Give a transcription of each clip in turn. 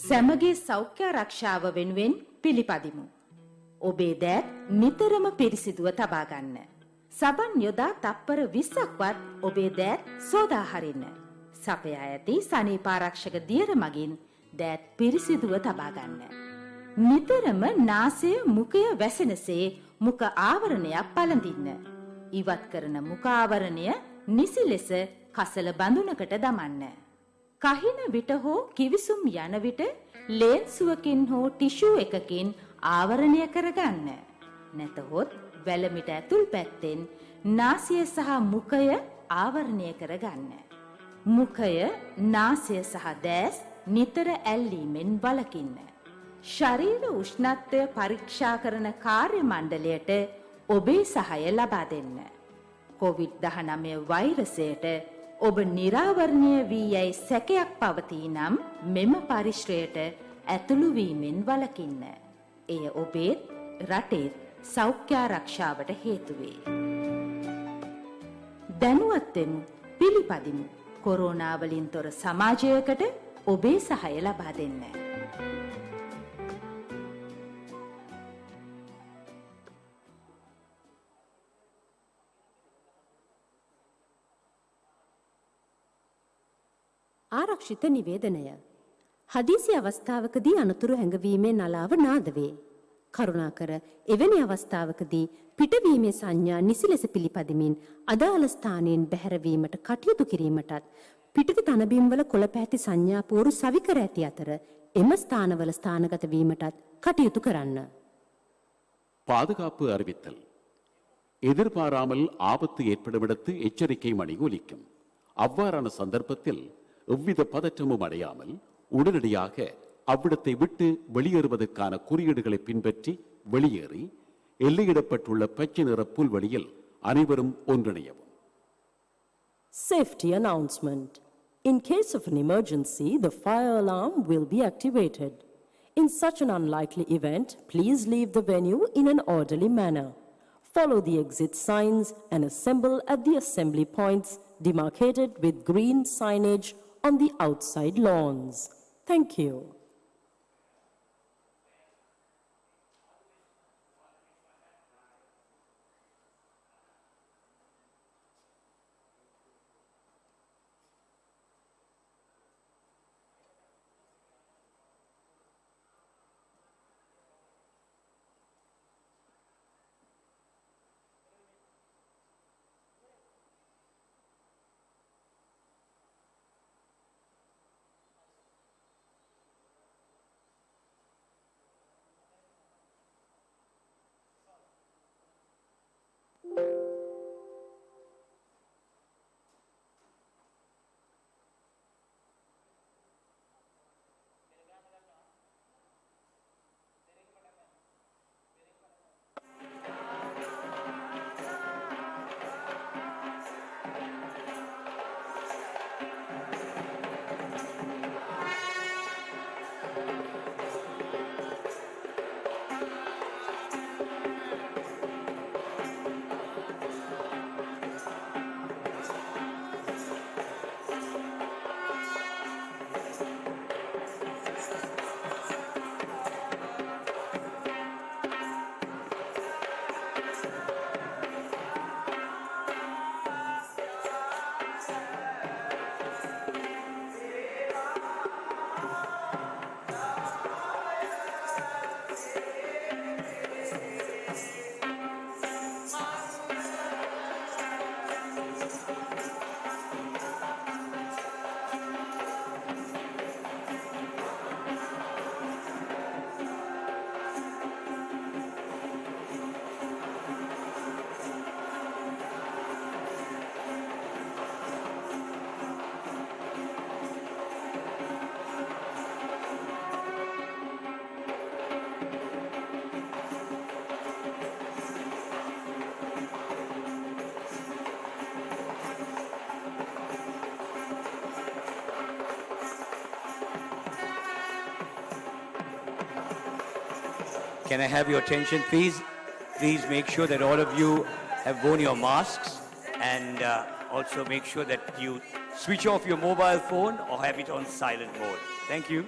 සැමගේ සෞඛ්‍ය ආරක්ෂාව වෙනුවෙන් පිළිපදිමු. ඔබේ දෑත් නිතරම පිරිසිදුව තබා ගන්න. සබන් යොදා තප්පර 20ක්වත් ඔබේ දෑත් සෝදා හරින්න. සපයා ඇති සනීප ආරක්ෂක දියර මගින් දෑත් පිරිසිදුව තබා ගන්න. නිතරම නාසය මුඛය වැසෙනසේ මුඛ ආවරණයක් පළඳින්න. ඉවත් කරන මුඛ ආවරණය නිසි ලෙස කසල බඳුනකට දමන්න. කහින විට හෝ කිවිසුම් යන විට ලේන්සුවකින් හෝ ටිෂු එකකින් ආවරණය කරගන්න. නැතහොත් වැලමිට ඇතුල් පැත්තෙන් නාසය සහ මුඛය ආවරණය කරගන්න. මුඛය, නාසය සහ දැස් නිතර ඇල්ලීමෙන් වළකින්න. ශරීර උෂ්ණත්වය පරීක්ෂා කරන කාර්ය මණ්ඩලයට ඔබේ සහාය ලබා දෙන්න. COVID-19 වෛරසයට ඔබ නිරාවරණය වී යයි සැකයක් පවතී නම් මෙම පරිශ්‍රයට ඇතුළු වීමෙන් වළකින්න. එය ඔබේ රටේ සෞඛ්‍ය ආරක්ෂාවට හේතු වේ. දැනුවත් වෙමු, පිළිපදිමු. කොරෝනා වලින් තොර සමාජයකට ඔබේ සහාය ලබා දෙන්න. ආරක්ෂිත නිවේදනය. හදිසි අවස්ථාවකදී අනතුරු හැඟවීමේ නලාව නාද වේ. කරුණාකර එවැනි අවස්ථාවකදී පිටවීමේ සංඥා නිසි ලෙස පිළිපදිමින් අදාළ ස්ථානයෙන් බැහැරවීමට කටයුතු කිරීමටත් පිටත තනබිම්වල කොළ පැහැති සංඥා පෝරු සවිකර ඇති අතර එම ස්ථානවල ස්ථානගත වීමටත් කටයුතු කරන්න. பாதுகாப்பு அறிவித்தல். எதிர்பாராமல் ஆபத்து ஏற்படும் இடத்து எச்சரிக்கை மணி ஒலிக்கும். அவ்வாறான சந்தர்ப்பத்தில் எவ்வித பதற்றமும் அடையாமல் உடனடியாக அவ்விடத்தை விட்டு வெளியேறுவதற்கான குறியீடுகளை பின்பற்றி வெளியேறி எல்லையிடப்பட்டுள்ள பச்சை நிற புல்வெளியில் அனைவரும் ஒன்றிணையவும். Safety announcement. In case of an emergency, the fire alarm will be activated. In such an unlikely event, please leave the venue in an orderly manner. Follow the exit signs and assemble at the assembly points demarcated with green signage on the outside lawns. Thank you. Can I have your attention, please? Please make sure that all of you have worn your masks, and also make sure that you switch off your mobile phone or have it on silent mode. Thank you.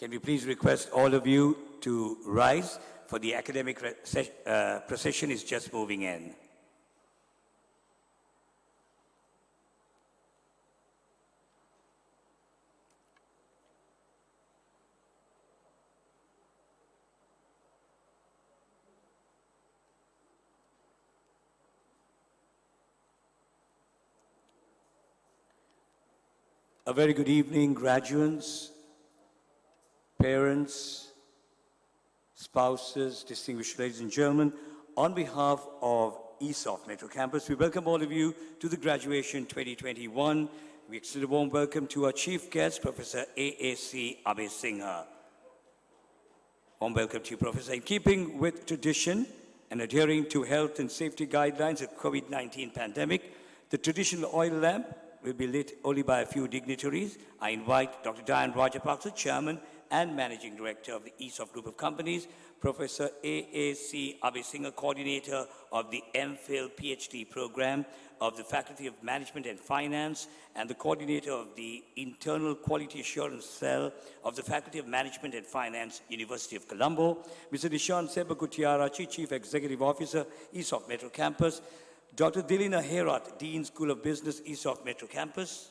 Can we please request all of you to rise for the academic procession is just moving in. A very good evening, graduates, parents, spouses, distinguished ladies and gentlemen. On behalf of ESOFT Metro Campus, we welcome all of you to the graduation 2021. We extend a warm welcome to our chief guest, Professor AAC Abhay Singha. Warm welcome to you, Professor. In keeping with tradition and adhering to health and safety guidelines of COVID-19 pandemic, the traditional oil lamp will be lit only by a few dignitaries. I invite Dr. Diane Rajapaksa, Chairman and Managing Director of the ESOFT Group of Companies, Professor AAC Abhay Singha, Coordinator of the MPhil PhD program of the Faculty of Management and Finance, and the Coordinator of the Internal Quality Assurance Cell of the Faculty of Management and Finance, University of Colombo, Mr. Nishan Sebakutiarachi, Chief Executive Officer, ESOFT Metro Campus, Dr. Dilina Herat, Dean School of Business, ESOFT Metro Campus.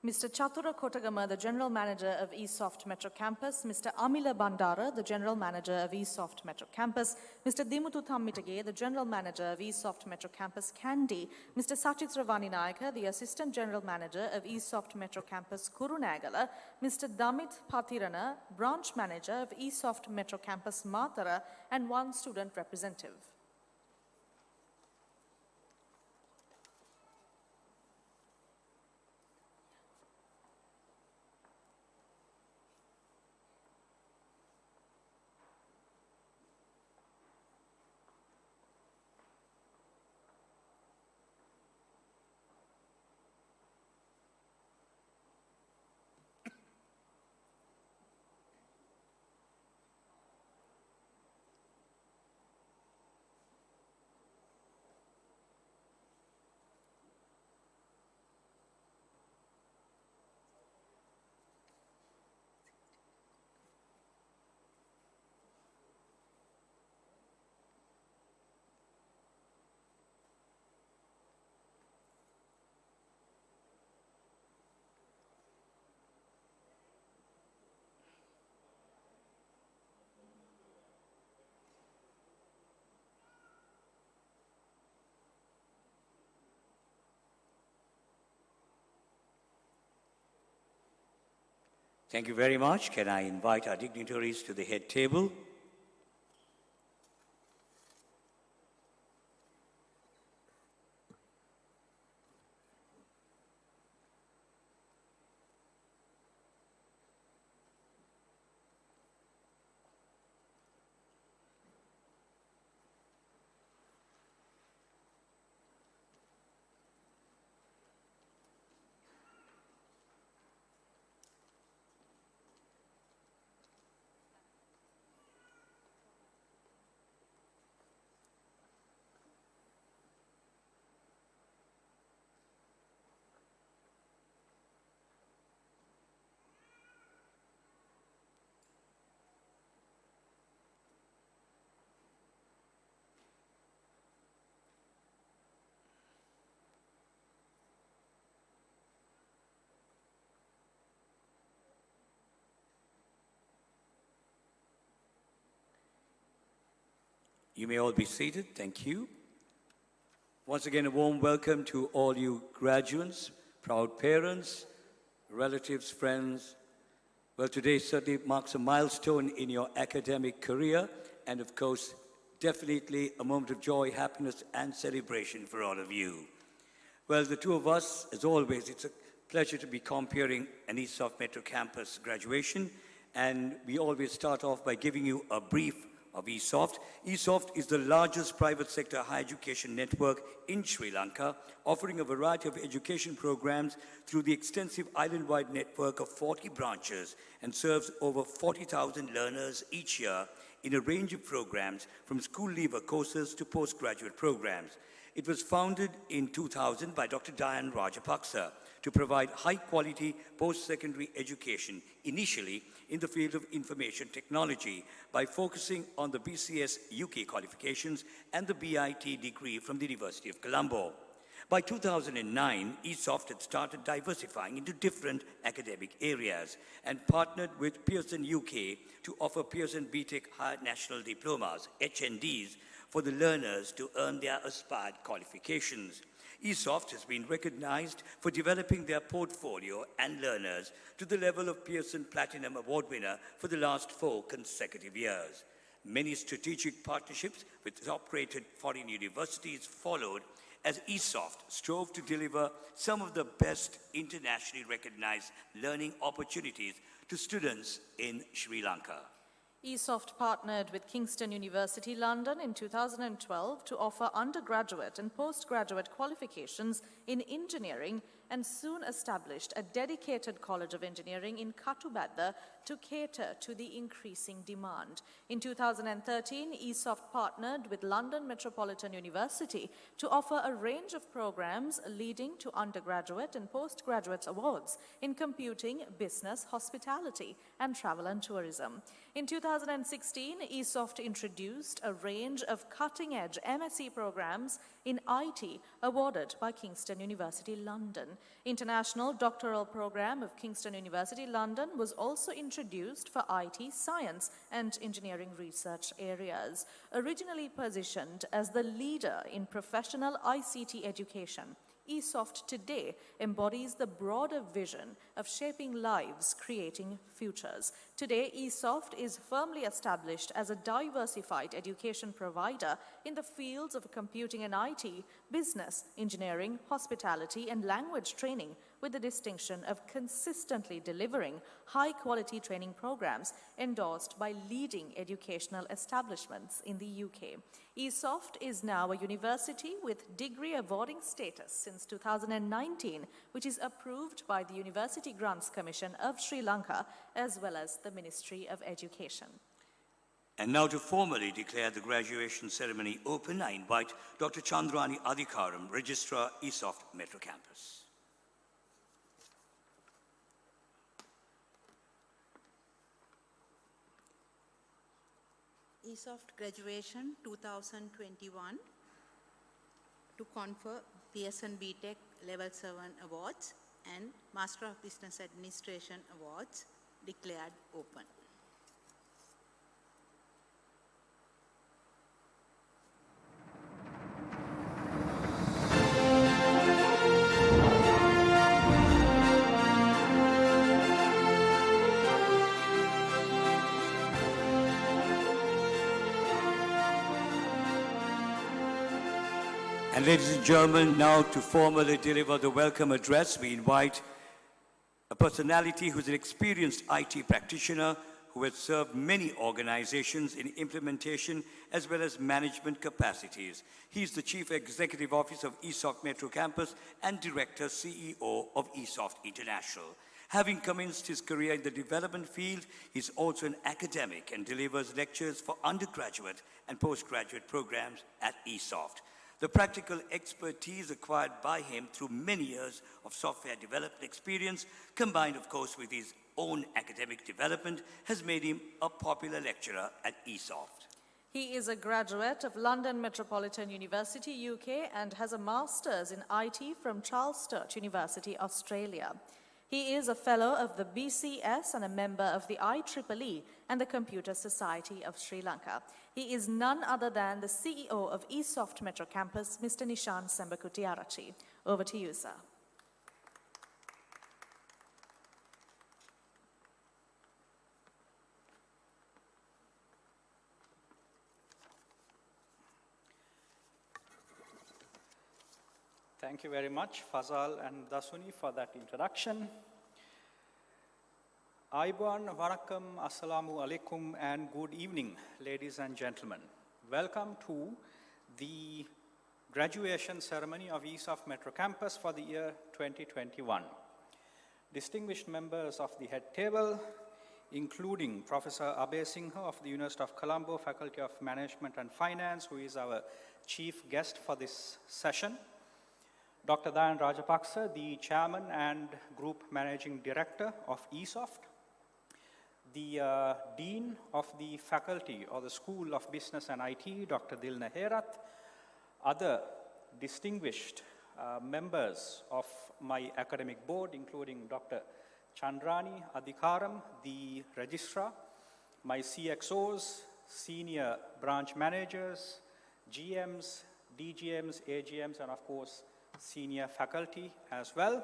Mr. Chatura Kotagama, the General Manager of ESOFT Metro Campus, Mr. Amila Bandara, the General Manager of ESOFT Metro Campus, Mr. Dimutu Thammitage, the General Manager of ESOFT Metro Campus, Kandy, Mr. Sachitra Vaninayaka, the Assistant General Manager of ESOFT Metro Campus, Kurunagala, Mr. Damit Pathirana, Branch Manager of ESOFT Metro Campus, Matara, and one student representative. Thank you very much. Can I invite our dignitaries to the head table? You may all be seated. Thank you. Once again, a warm welcome to all you graduates, proud parents, relatives, friends. Well, today certainly marks a milestone in your academic career, and of course, definitely a moment of joy, happiness, and celebration for all of you. Well, the two of us, as always, it's a pleasure to be comparing an ESOFT Metro Campus graduation, and we always start off by giving you a brief of ESOFT. ESOFT is the largest private sector higher education network in Sri Lanka, offering a variety of education programs through the extensive island-wide network of 40 branches, and serves over 40,000 learners each year in a range of programs from school leaver courses to postgraduate programs. It was founded in 2000 by Dr. Diane Rajapaksa to provide high-quality post-secondary education, initially in the field of information technology, by focusing on the BCS UK qualifications and the BIT degree from the University of Colombo. By 2009, ESOFT had started diversifying into different academic areas and partnered with Pearson UK to offer Pearson BTech Higher National Diplomas, HNDs, for the learners to earn their aspired qualifications. ESOFT has been recognized for developing their portfolio and learners to the level of Pearson Platinum Award winner for the last 4 consecutive years. Many strategic partnerships with top-rated foreign universities followed as ESOFT strove to deliver some of the best internationally recognized learning opportunities to students in Sri Lanka. ESOFT partnered with Kingston University London in 2012 to offer undergraduate and postgraduate qualifications in engineering and soon established a dedicated College of Engineering in Katubadda to cater to the increasing demand. In 2013, ESOFT partnered with London Metropolitan University to offer a range of programs leading to undergraduate and postgraduate awards in computing, business, hospitality, and travel and tourism. In 2016, ESOFT introduced a range of cutting-edge MSc programs in IT awarded by Kingston University London. International Doctoral Program of Kingston University London was also introduced for IT, science and engineering research areas. Originally positioned as the leader in professional ICT education, ESOFT today embodies the broader vision of shaping lives, creating futures. Today, ESOFT is firmly established as a diversified education provider in the fields of computing and IT, business, engineering, hospitality, and language training, with the distinction of consistently delivering high-quality training programs endorsed by leading educational establishments in the UK. ESOFT is now a university with degree awarding status since 2019, which is approved by the University Grants Commission of Sri Lanka, as well as the Ministry of Education. And now to formally declare the graduation ceremony open, I invite Dr. Chandrani Adhikaram, Registrar, ESOFT Metro Campus. ESOFT Graduation 2021 to confer Pearson BTech Level 7 Awards and Master of Business Administration Awards declared open. And ladies and gentlemen, now to formally deliver the welcome address, we invite a personality who's an experienced IT practitioner who has served many organizations in implementation as well as management capacities. He's the Chief Executive Officer of ESOFT Metro Campus and Director CEO of ESOFT International. Having commenced his career in the development field, he's also an academic and delivers lectures for undergraduate and postgraduate programs at ESOFT. The practical expertise acquired by him through many years of software development experience, combined of course with his own academic development, has made him a popular lecturer at ESOFT. He is a graduate of London Metropolitan University, UK, and has a master's in IT from Charles Sturt University, Australia. He is a fellow of the BCS and a member of the IEEE and the Computer Society of Sri Lanka. He is none other than the CEO of ESOFT Metro Campus, Mr. Nishan Sembakutiarachi. Over to you, sir. Thank you very much, Fazal and Dasuni, for that introduction. Ayuban, Vanakkam, Assalamu alaikum, and good evening, ladies and gentlemen. Welcome to the graduation ceremony of ESOFT Metro Campus for the year 2021. Distinguished members of the head table, including Professor Abhay Singh of the University of Colombo, Faculty of Management and Finance, who is our chief guest for this session. Dr. Dayan Rajapaksa, the Chairman and Group Managing Director of ESOFT. The Dean of the Faculty or the School of Business and IT, Dr. Dilna Herath. Other distinguished members of my academic board, including Dr. Chandrani Adhikaram, the Registrar, my CXOs, Senior Branch Managers, GMs, DGMs, AGMs, and of course, Senior Faculty as well.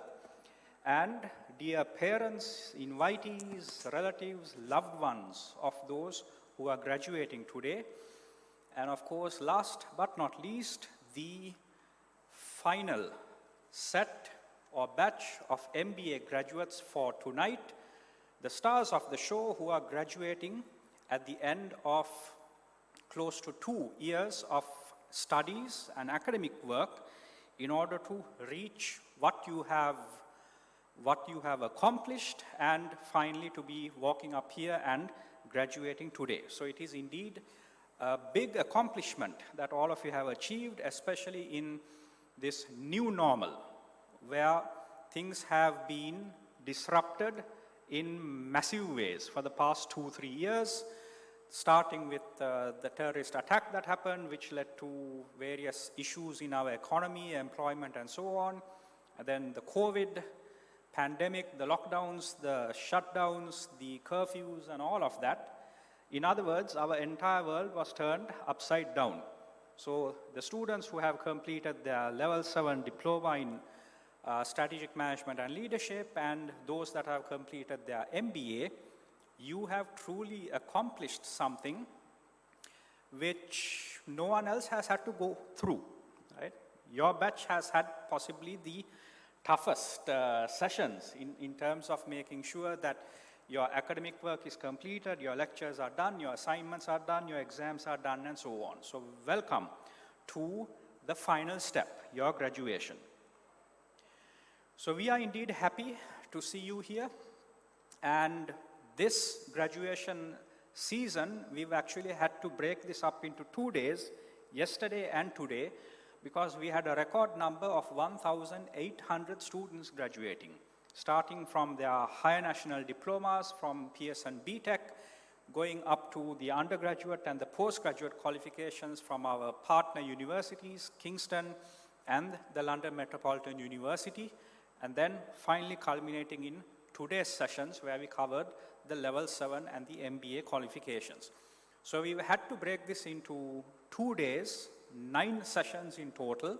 And dear parents, invitees, relatives, loved ones of those who are graduating today. And of course, last but not least, the final set or batch of MBA graduates for tonight, the stars of the show who are graduating at the end of close to 2 years of studies and academic work in order to reach what you have accomplished and finally to be walking up here and graduating today. So it is indeed a big accomplishment that all of you have achieved, especially in this new normal where things have been disrupted in massive ways for the past 2-3 years, starting with the terrorist attack that happened, which led to various issues in our economy, employment, and so on. And then the COVID pandemic, the lockdowns, the shutdowns, the curfews, and all of that. In other words, our entire world was turned upside down. So the students who have completed their level 7 diploma in strategic management and leadership, and those that have completed their MBA, you have truly accomplished something which no one else has had to go through, right? Your batch has had possibly the toughest sessions in terms of making sure that your academic work is completed, your lectures are done, your assignments are done, your exams are done, and so on. So welcome to the final step, your graduation. So we are indeed happy to see you here. And this graduation season, we've actually had to break this up into 2 days, yesterday and today, because we had a record number of 1,800 students graduating, starting from their higher national diplomas from Pearson BTech, going up to the undergraduate and the postgraduate qualifications from our partner universities, Kingston and the London Metropolitan University, and then finally culminating in today's sessions where we covered the level 7 and the MBA qualifications. So we had to break this into 2 days, 9 sessions in total,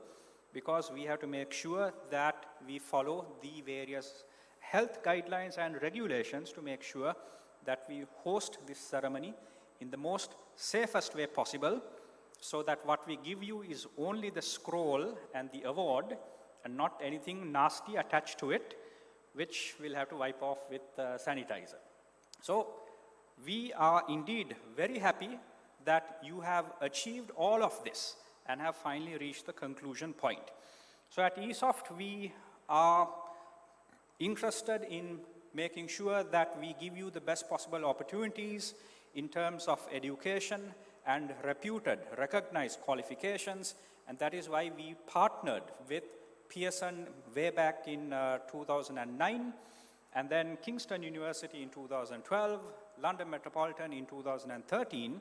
because we have to make sure that we follow the various health guidelines and regulations to make sure that we host this ceremony in the most safest way possible, so that what we give you is only the scroll and the award and not anything nasty attached to it, which we'll have to wipe off with sanitizer. So we are indeed very happy that you have achieved all of this and have finally reached the conclusion point. So at ESOFT, we are interested in making sure that we give you the best possible opportunities in terms of education and reputed, recognized qualifications, and that is why we partnered with Pearson way back in 2009, and then Kingston University in 2012, London Metropolitan in 2013,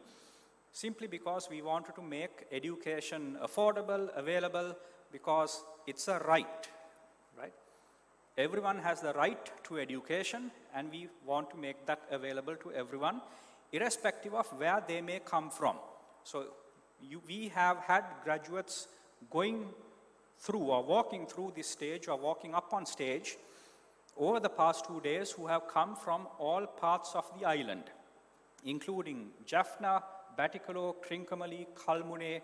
simply because we wanted to make education affordable, available, because it's a right, right? Everyone has the right to education, and we want to make that available to everyone, irrespective of where they may come from. So we have had graduates going through or walking through this stage or walking up on stage over the past 2 days who have come from all parts of the island, including Jaffna, Batticaloa, Trincomalee, Kalmune,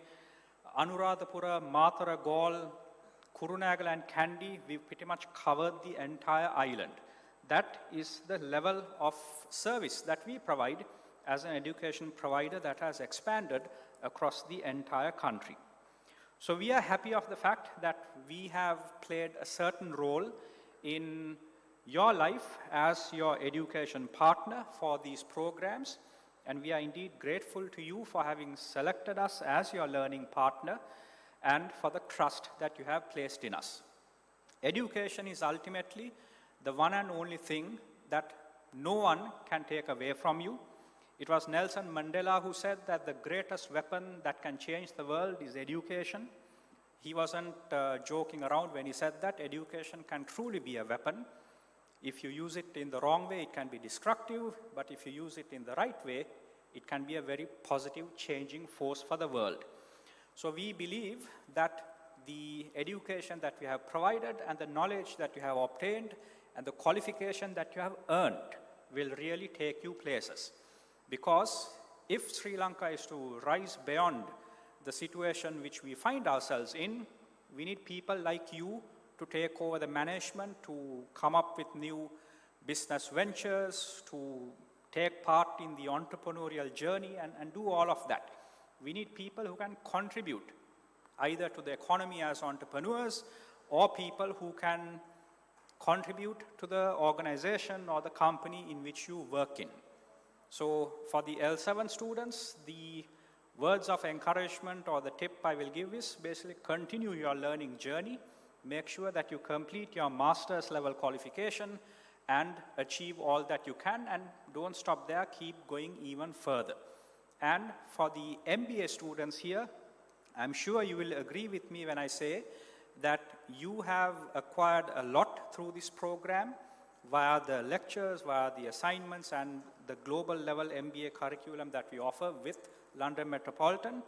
Anuradhapura, Matara, Gaul, Kurunegala and Kandy. We've pretty much covered the entire island. That is the level of service that we provide as an education provider that has expanded across the entire country. So we are happy of the fact that we have played a certain role in your life as your education partner for these programs, and we are indeed grateful to you for having selected us as your learning partner and for the trust that you have placed in us. Education is ultimately the one and only thing that no one can take away from you. It was Nelson Mandela who said that the greatest weapon that can change the world is education. He wasn't joking around when he said that. Education can truly be a weapon. If you use it in the wrong way, it can be destructive, but if you use it in the right way, it can be a very positive, changing force for the world. So we believe that the education that we have provided and the knowledge that you have obtained and the qualification that you have earned will really take you places. Because if Sri Lanka is to rise beyond the situation which we find ourselves in, we need people like you to take over the management, to come up with new business ventures, to take part in the entrepreneurial journey and do all of that. We need people who can contribute either to the economy as entrepreneurs or people who can contribute to the organization or the company in which you work in. So for the L7 students, the words of encouragement or the tip I will give is basically continue your learning journey. Make sure that you complete your master's level qualification and achieve all that you can, and don't stop there, keep going even further. And for the MBA students here, I'm sure you will agree with me when I say that you have acquired a lot through this program via the lectures, via the assignments, and the global level MBA curriculum that we offer with London Metropolitan.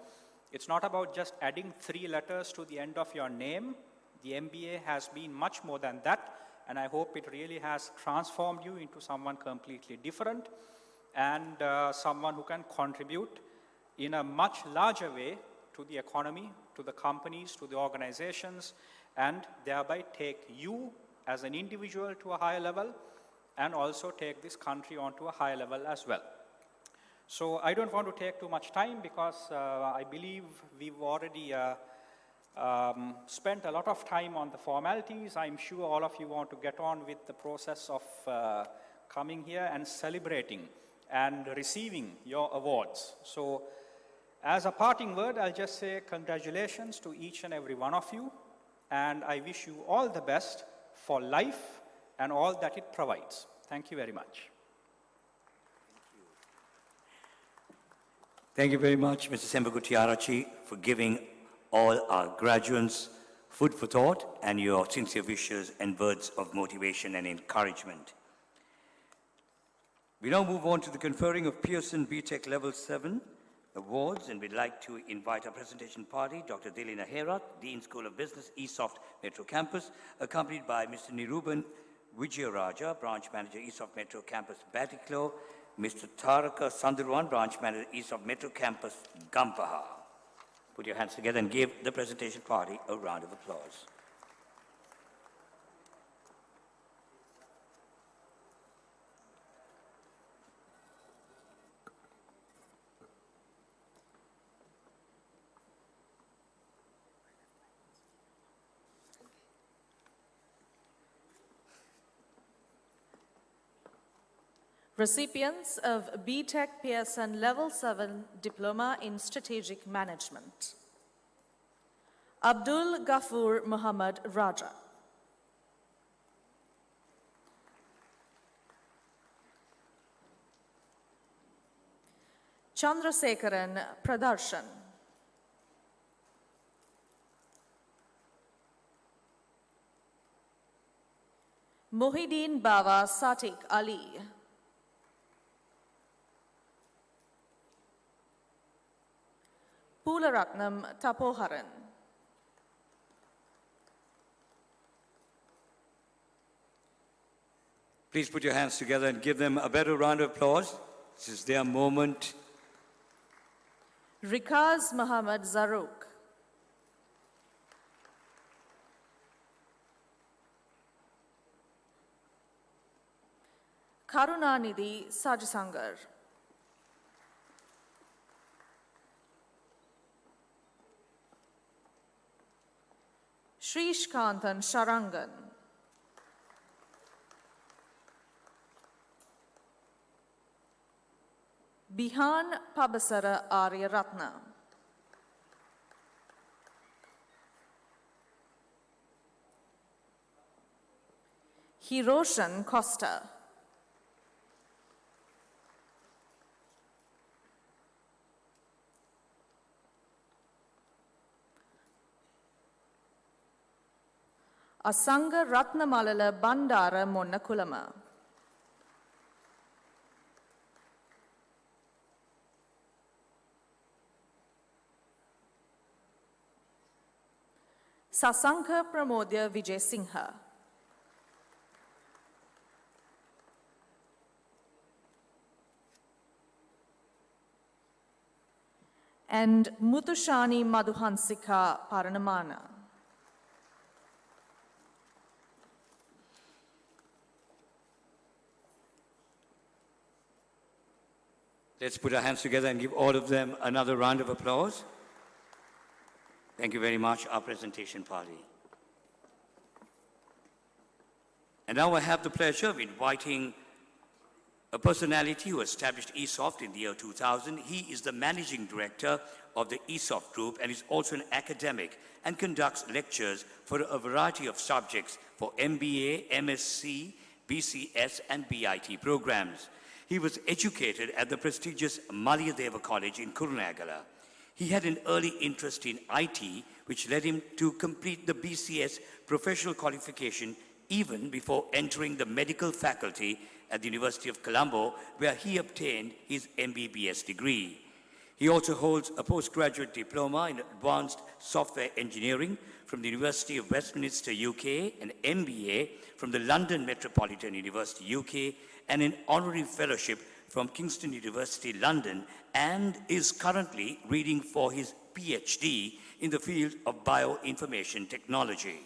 It's not about just adding 3 letters to the end of your name. The MBA has been much more than that, and I hope it really has transformed you into someone completely different and someone who can contribute in a much larger way to the economy, to the companies, to the organizations, and thereby take you as an individual to a higher level and also take this country onto a higher level as well. So I don't want to take too much time because I believe we've already spent a lot of time on the formalities. I'm sure all of you want to get on with the process of coming here and celebrating and receiving your awards. So as a parting word, I'll just say congratulations to each and every one of you, and I wish you all the best for life and all that it provides. Thank you very much. Thank you very much, Mr. Sembagutiarachi, for giving all our graduates food for thought and your sincere wishes and words of motivation and encouragement. We now move on to the conferring of Pearson BTech Level 7 awards, and we'd like to invite our presentation party, Dr. Delina Herat, Dean School of Business, ESOFT Metro Campus, accompanied by Mr. Niruban Vijayaraja, Branch Manager, ESOFT Metro Campus, Batiklo, Mr. Taraka Sandurwan, Branch Manager, ESOFT Metro Campus, Gampaha. Put your hands together and give the presentation party a round of applause. Recipients of BTech Pearson Level 7 Diploma in Strategic Management. Abdul Ghafoor Muhammad Raja. Chandrasekaran Pradarshan. Mohideen Bawa Satiq Ali. Pularatnam Tapoharan. Please put your hands together and give them a better round of applause. This is their moment. Rikaz Muhammad Zaruk. Karunanidhi Sajasangar. Shrishkantan Sharangan. Bihan Pabasara Arya Ratna. Hiroshan Costa. Asanga Ratnamalala Bandara Monna Kulama. Sasanka Pramodya Vijay Singha. And Mutushani Madhuhansika Paranamana. Let's put our hands together and give all of them another round of applause. Thank you very much, our presentation party. And now I have the pleasure of inviting a personality who established ESOFT in the year 2000. He is the managing director of the ESOFT group and is also an academic and conducts lectures for a variety of subjects for MBA, MSc, BCS and BIT programs. He was educated at the prestigious Maliyadeva College in Kurunegala. He had an early interest in IT, which led him to complete the BCS professional qualification even before entering the medical faculty at the University of Colombo, where he obtained his MBBS degree. He also holds a postgraduate diploma in advanced software engineering from the University of Westminster, UK, an MBA from the London Metropolitan University, UK, and an honorary fellowship from Kingston University, London, and is currently reading for his PhD in the field of bioinformation technology.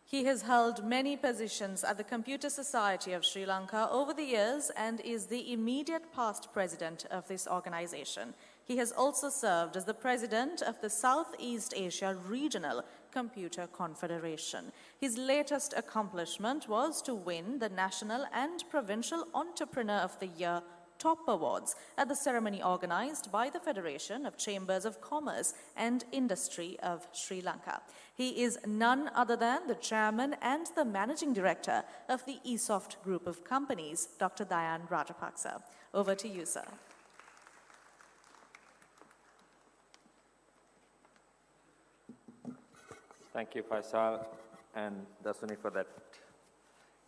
He has held many positions at the Computer Society of Sri Lanka over the years and is the immediate past president of this organization. He has also served as the president of the Southeast Asia Regional Computer Confederation. His latest accomplishment was to win the National and Provincial Entrepreneur of the Year Top Awards at the ceremony organized by the Federation of Chambers of Commerce and Industry of Sri Lanka. He is none other than the chairman and the managing director of the ESOFT group of companies, Dr. Dayan Rajapaksa. Over to you, sir. Thank you, Faisal and Dasuni, for that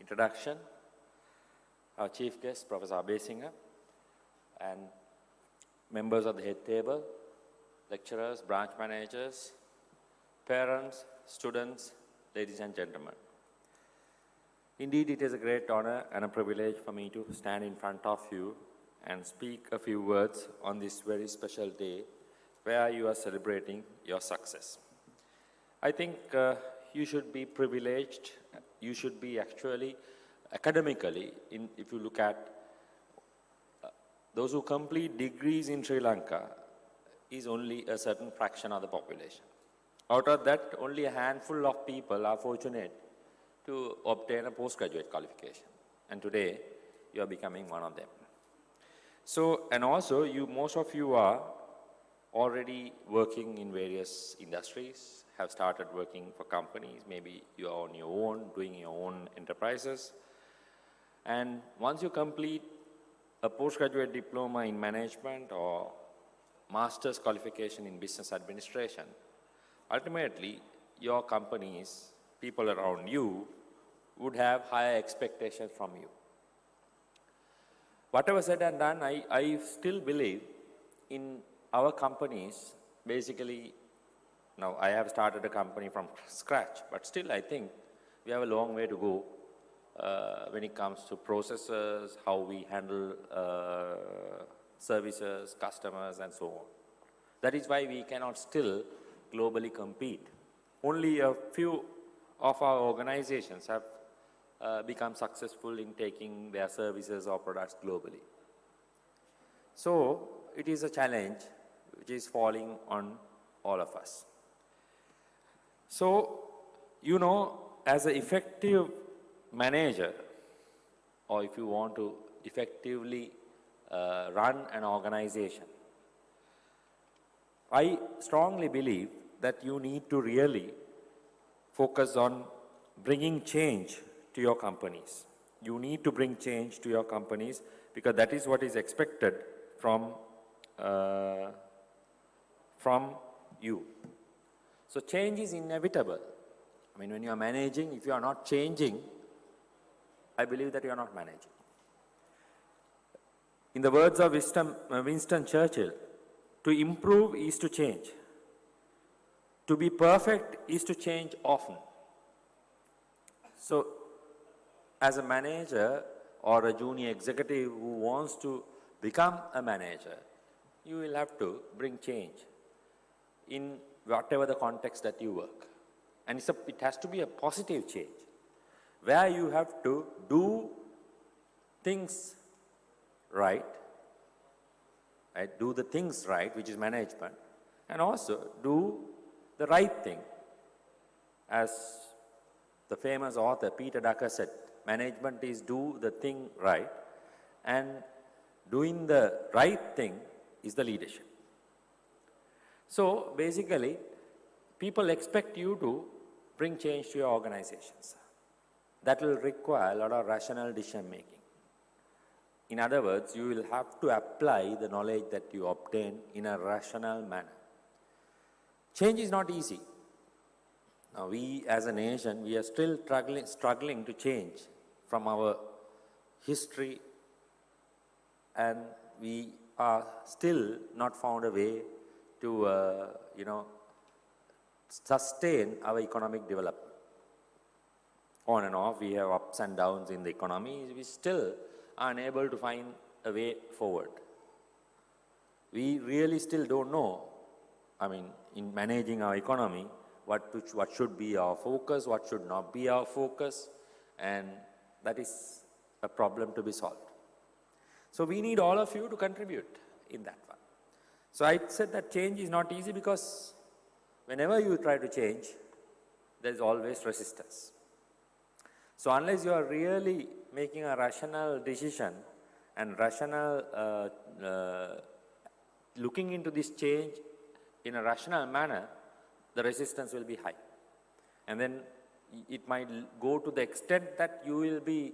introduction. Our chief guest, Professor Abesinger, and members of the head table, lecturers, branch managers, parents, students, ladies and gentlemen. Indeed, it is a great honor and a privilege for me to stand in front of you and speak a few words on this very special day where you are celebrating your success. I think you should be privileged. You should be actually academically, if you look at those who complete degrees in Sri Lanka is only a certain fraction of the population. Out of that, only a handful of people are fortunate to obtain a postgraduate qualification. And today, you are becoming one of them. So, and also, most of you are already working in various industries, have started working for companies, maybe you are on your own, doing your own enterprises. And once you complete a postgraduate diploma in management or master's qualification in business administration, ultimately, your companies, people around you, would have higher expectations from you. Whatever said and done, I still believe in our companies. Basically, now I have started a company from scratch, but still I think we have a long way to go when it comes to processes, how we handle services, customers, and so on. That is why we cannot still globally compete. Only a few of our organizations have become successful in taking their services or products globally. So it is a challenge which is falling on all of us. So, you know, as an effective manager, or if you want to effectively run an organization. I strongly believe that you need to really focus on bringing change to your companies. You need to bring change to your companies because that is what is expected from you. So change is inevitable. I mean, when you are managing, if you are not changing, I believe that you are not managing. In the words of Winston Churchill, to improve is to change. To be perfect is to change often. So, as a manager or a junior executive who wants to become a manager, you will have to bring change in whatever the context that you work. And it has to be a positive change, where you have to do things right, do the things right, which is management, and also do the right thing. As the famous author Peter Drucker said, management is do the thing right, and doing the right thing is the leadership. So basically, people expect you to bring change to your organizations. That will require a lot of rational decision making. In other words, you will have to apply the knowledge that you obtain in a rational manner. Change is not easy. Now, we as a nation, we are still struggling to change from our history, and we are still not found a way to, sustain our economic development. On and off, we have ups and downs in the economy. We still are unable to find a way forward. We really still don't know, in managing our economy, what should be our focus, what should not be our focus, and that is a problem to be solved. So we need all of you to contribute in that one. So I said that change is not easy because whenever you try to change, there is always resistance. So unless you are really making a rational decision and rational looking into this change in a rational manner, the resistance will be high. And then it might go to the extent that you will be,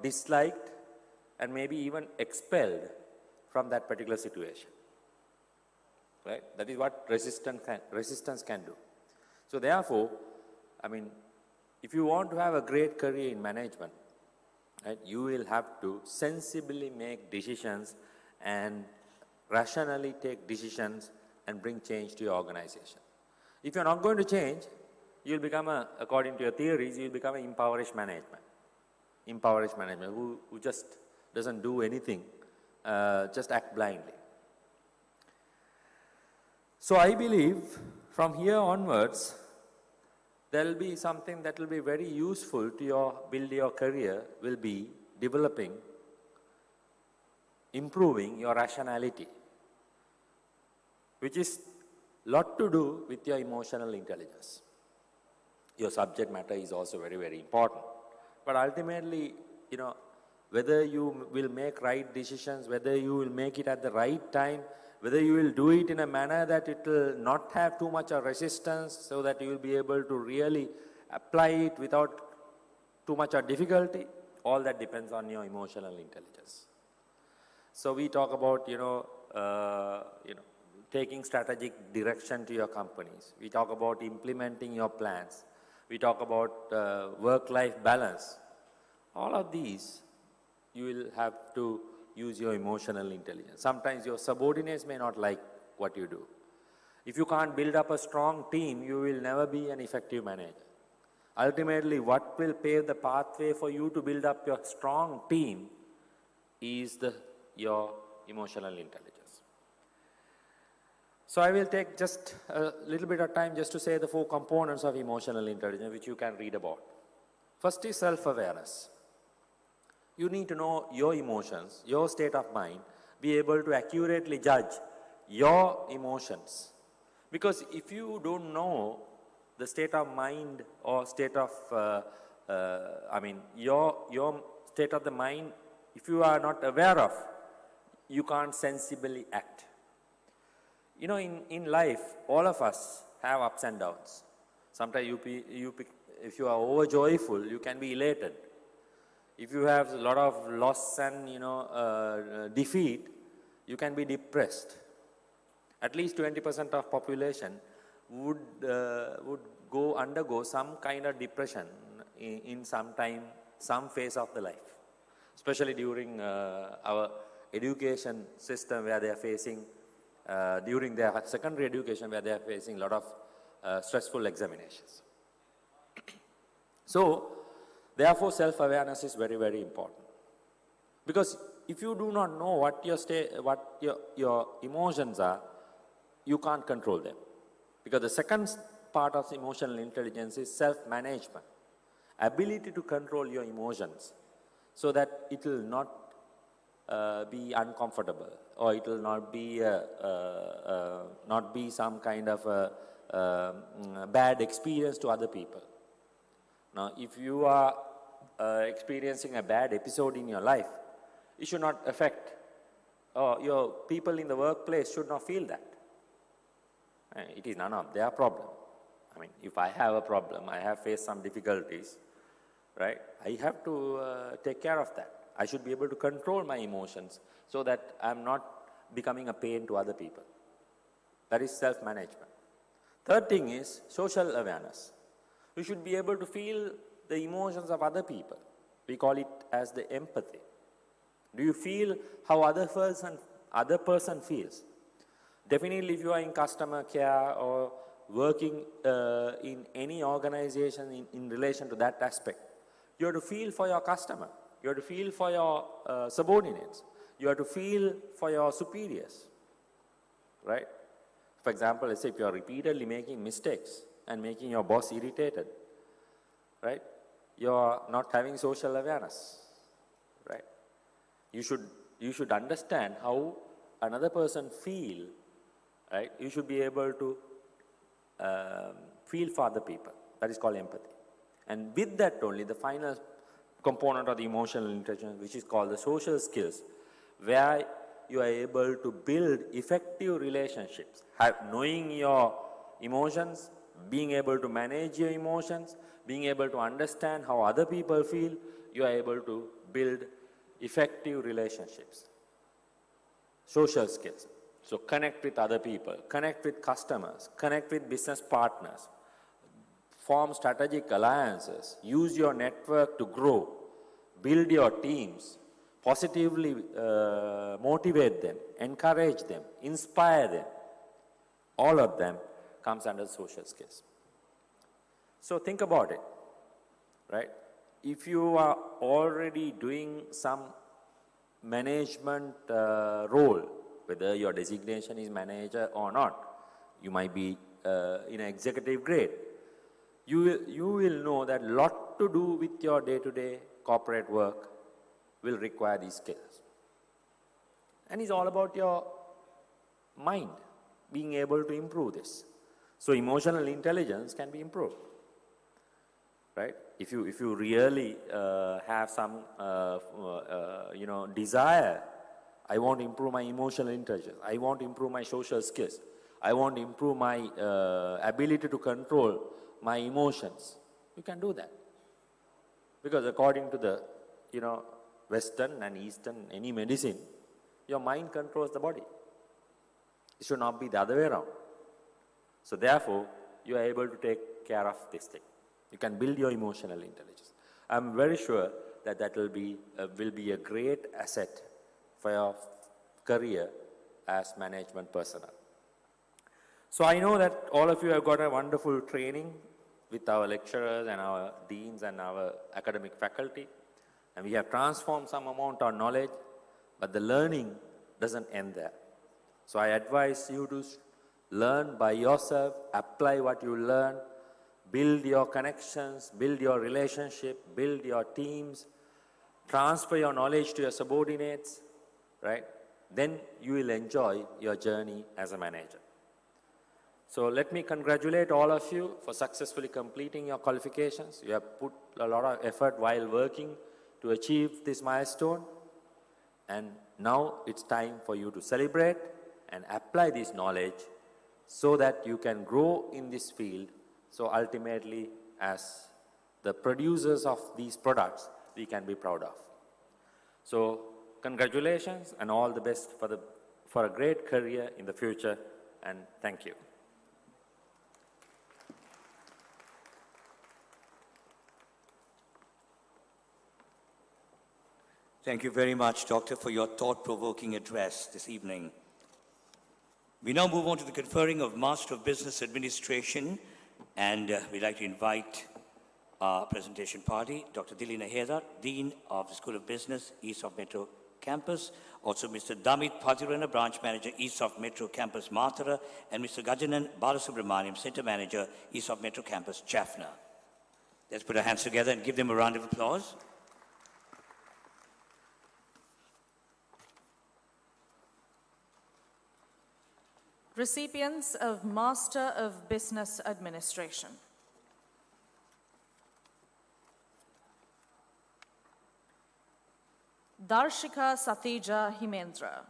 disliked and maybe even expelled from that particular situation. Right? That is what resistance can do. So therefore, if you want to have a great career in management, right, you will have to sensibly make decisions and rationally take decisions and bring change to your organization. If you're not going to change, you'll become according to your theories, you'll become an impoverished management. Impoverished management who just doesn't do anything, just act blindly. So I believe from here onwards, there will be something that will be very useful to build your career, will be developing, improving your rationality, which is a lot to do with your emotional intelligence. Your subject matter is also very, very important. But ultimately, whether you will make right decisions, whether you will make it at the right time, whether you will do it in a manner that it will not have too much of resistance so that you will be able to really apply it without too much of difficulty, all that depends on your emotional intelligence. So we talk about, taking strategic direction to your companies. We talk about implementing your plans. We talk about work-life balance. All of these, you will have to use your emotional intelligence. Sometimes your subordinates may not like what you do. If you can't build up a strong team, you will never be an effective manager. Ultimately, what will pave the pathway for you to build up your strong team is your emotional intelligence. So I will take just a little bit of time just to say the 4 components of emotional intelligence which you can read about. First is self-awareness. You need to know your emotions, your state of mind, be able to accurately judge your emotions. Because if you don't know the state of mind or state of, your state of the mind, if you are not aware of, you can't sensibly act. You know, in life, all of us have ups and downs. Sometimes if you are over joyful, you can be elated. If you have a lot of loss and, defeat, you can be depressed. At least 20% of population would undergo some kind of depression in some time, some phase of the life, especially during our education system where they are facing, during their secondary education where they are facing a lot of stressful examinations. So, therefore, self-awareness is very, very important. Because if you do not know what your emotions are, you can't control them. Because the second part of emotional intelligence is self-management. Ability to control your emotions so that it will not be uncomfortable, or it will not be some kind of a bad experience to other people. Now, if you are experiencing a bad episode in your life, it should not affect, or your people in the workplace should not feel that. It is none of their problem. I mean, if I have a problem, I have faced some difficulties, right? I have to take care of that. I should be able to control my emotions so that I'm not becoming a pain to other people. That is self-management. Third thing is social awareness. You should be able to feel the emotions of other people. We call it as the empathy. Do you feel how other person feels? Definitely, if you are in customer care or working in any organization in relation to that aspect, you have to feel for your customer. You have to feel for your subordinates. You have to feel for your superiors, right? For example, let's say if you are repeatedly making mistakes and making your boss irritated, right? You are not having social awareness, right? You should understand how another person feels, right? You should be able to feel for other people. That is called empathy. And with that only, the final component of the emotional intelligence, which is called the social skills, where you are able to build effective relationships, knowing your emotions, being able to manage your emotions, being able to understand how other people feel, you are able to build effective relationships. Social skills. So connect with other people, connect with customers, connect with business partners, form strategic alliances, use your network to grow, build your teams, positively motivate them, encourage them, inspire them. All of them comes under social skills. So think about it, right? If you are already doing some management role, whether your designation is manager or not, you might be in an executive grade, you will know that a lot to do with your day-to-day corporate work will require these skills. And it's all about your mind, being able to improve this. So emotional intelligence can be improved, right? If you really have some desire, I want to improve my emotional intelligence, I want to improve my social skills, I want to improve my ability to control my emotions, you can do that. Because according to the Western and Eastern, any medicine, your mind controls the body. It should not be the other way around. So therefore, you are able to take care of this thing. You can build your emotional intelligence. I'm very sure that will be a great asset for your career as management personnel. So I know that all of you have got a wonderful training with our lecturers and our deans and our academic faculty. And we have transformed some amount of knowledge, but the learning doesn't end there. So I advise you to learn by yourself, apply what you learn, build your connections, build your relationship, build your teams, transfer your knowledge to your subordinates, right? Then you will enjoy your journey as a manager. So let me congratulate all of you for successfully completing your qualifications. You have put a lot of effort while working to achieve this milestone. And now it's time for you to celebrate and apply this knowledge so that you can grow in this field. So ultimately, as the producers of these products, we can be proud of. So congratulations and all the best for a great career in the future, and thank you. Thank you very much, Doctor, for your thought-provoking address this evening. We now move on to the conferring of Master of Business Administration, and we'd like to invite our presentation party, Dr. Dilina Hedar, Dean of the School of Business, ESOFT Metro Campus, also Mr. Damit Pathirana, Branch Manager, ESOFT Metro Campus, Mathura, and Mr. Gajanan Balasubramaniam, Center Manager, ESOFT Metro Campus, Jaffna. Let's put our hands together and give them a round of applause. Recipients of Master of Business Administration. Darshika Satija Himendra.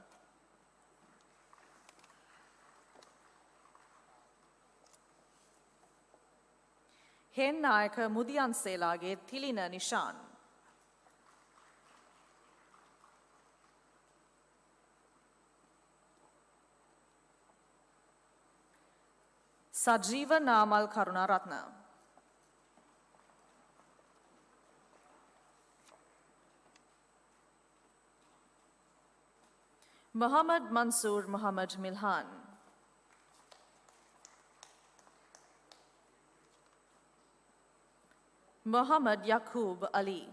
Hen Nayaka Mudian Selage Tilina Nishan. Sajiva Namal Karunaratna. Muhammad Mansoor Muhammad Milhan. Muhammad Yaqub Ali.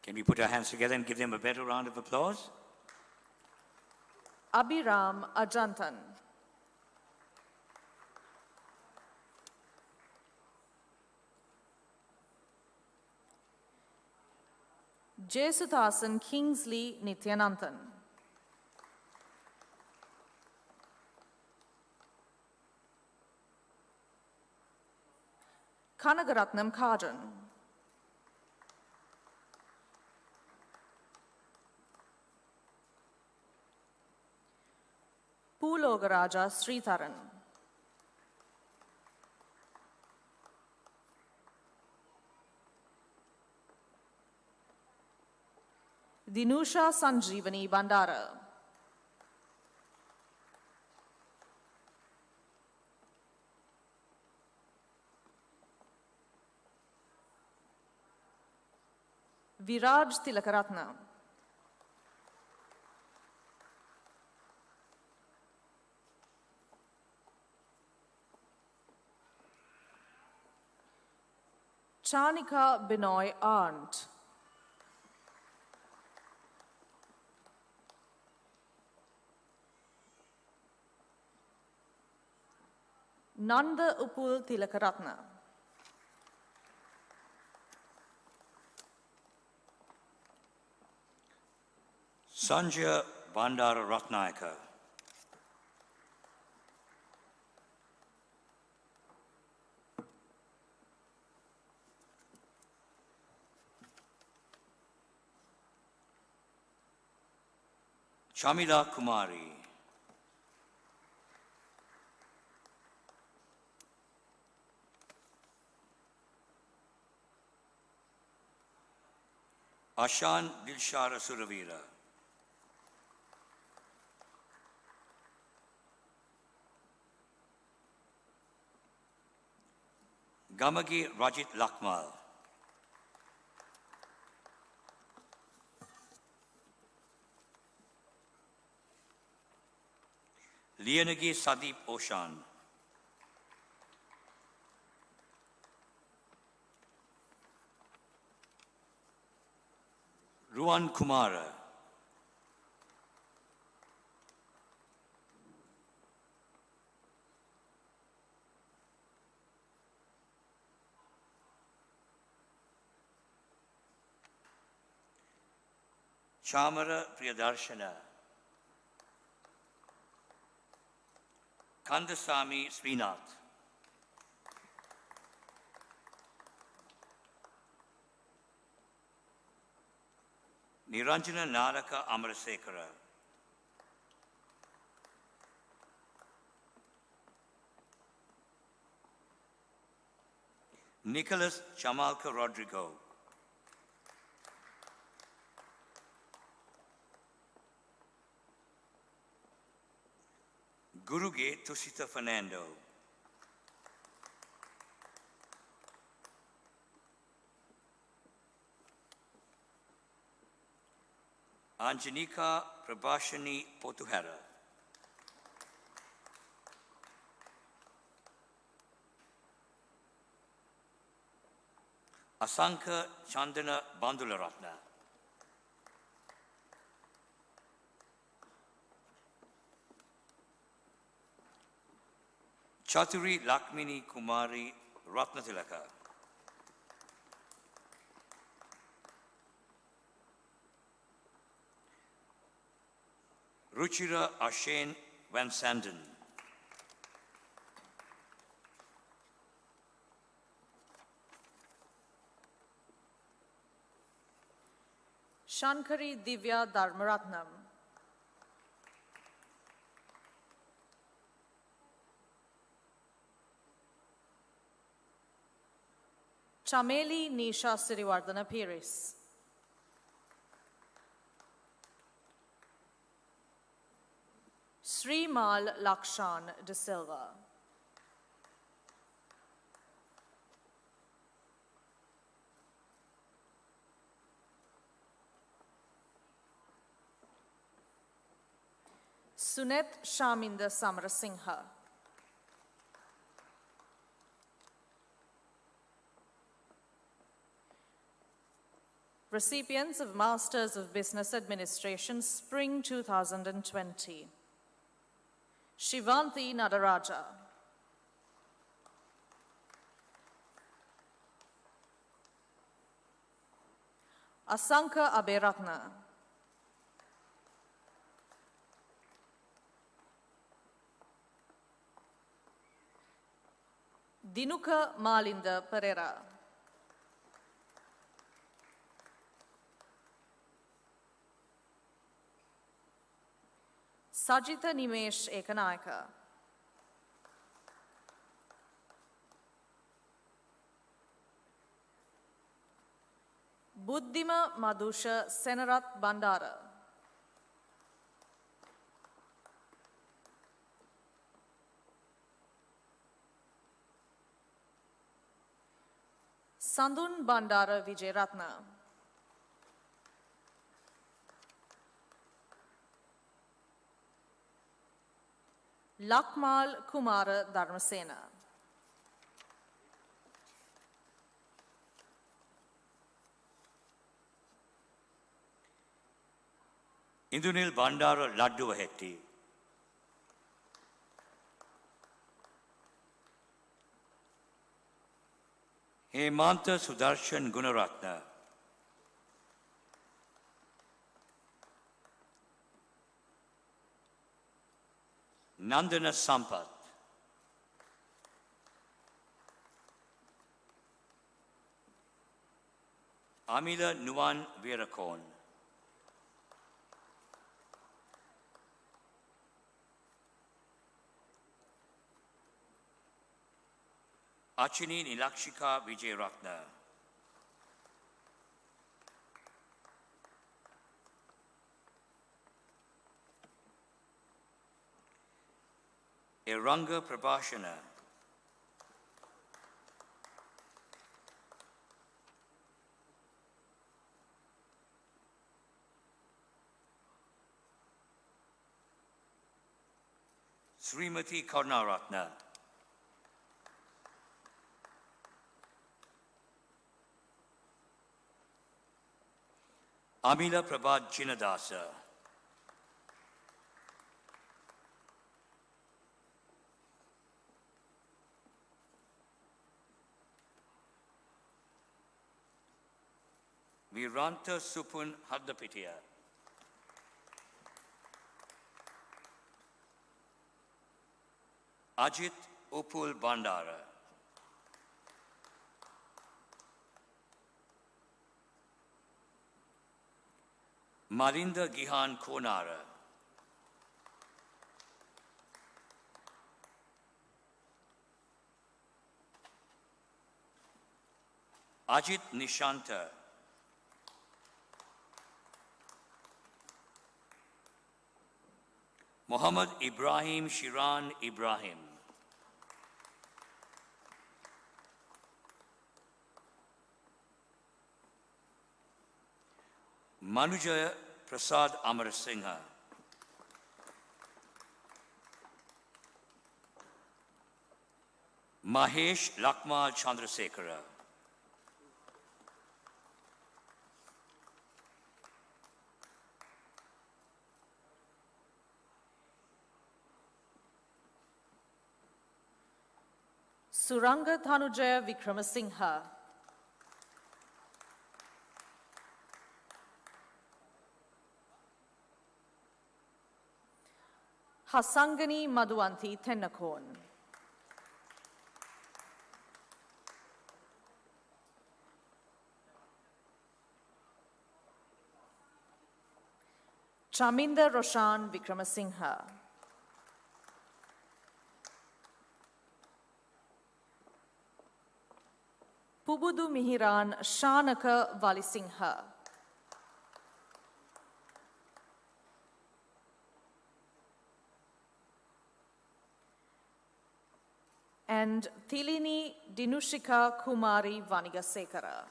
Can we put our hands together and give them a better round of applause? Abhiram Ajantan. Jesuthasan Kingsley Nityananthan. Kanagaratnam Kajan. Pulogaraja Sritharan. Dinusha Sanjeevani Bandara. Viraj Tilakaratna. Chanika Binoy Arndt. Nanda Upul Tilakaratna. Sanjaya Bandara Ratnayaka. Shamila Kumari. Ashan Dilshara Suravira. Gamagi Rajit Lakmal. Lianagi Sadeep Oshan. Ruan Kumara. Chamara Priyadarshana. Kandasamy Srinath. Niranjana Naraka Amarasekara. Nicholas Chamalka Rodrigo. Guruge Tusita Fernando. Anjanika Prabhashani Potuhara. Asanka Chandana Bandularatna. Chaturi Lakmini Kumari Ratnatilaka. Ruchira Ashen Van Sanden. Shankari Divya Dharmaratnam. Chameli Nisha Sirivardhana Piris. Srimal Lakshan De Silva. Sunet Shaminda Samarasingha. Recipients of Masters of Business Administration, Spring 2020. Shivanti Nadaraja. Asanka Aberatna. Dinuka Malinda Pereira. Sajita Nimesh Ekanayaka. Buddhima Madhusha Senarat Bandara. Sandun Bandara Vijayaratna. Lakmal Kumara Dharmasena. Indunil Bandara Laddu Vahetti. Hemanta Sudarshan Gunaratna. Nandana Sampath. Amila Nuwan Veerakon. Achini Nilakshika Vijayaratna. Eranga Prabhashana. Srimati Karnaratna. Amila Prabhat Chinadasa. Viranta Supun Haddapitia. Ajit Upul Bandara. Marinda Gihan Konara. Ajit Nishanta. Muhammad Ibrahim Shiran Ibrahim. Manuja Prasad Amar Singha. Mahesh Lakmal Chandrasekhara. Suranga Thanujaya Vikramasinghe. Hasangani Madhuwanthi Tennakon. Chaminda Roshan Vikramasinghe. Pubudu Mihiran Shanaka Valisinghe. And Thilini Dinushika Kumari Vanigasekara.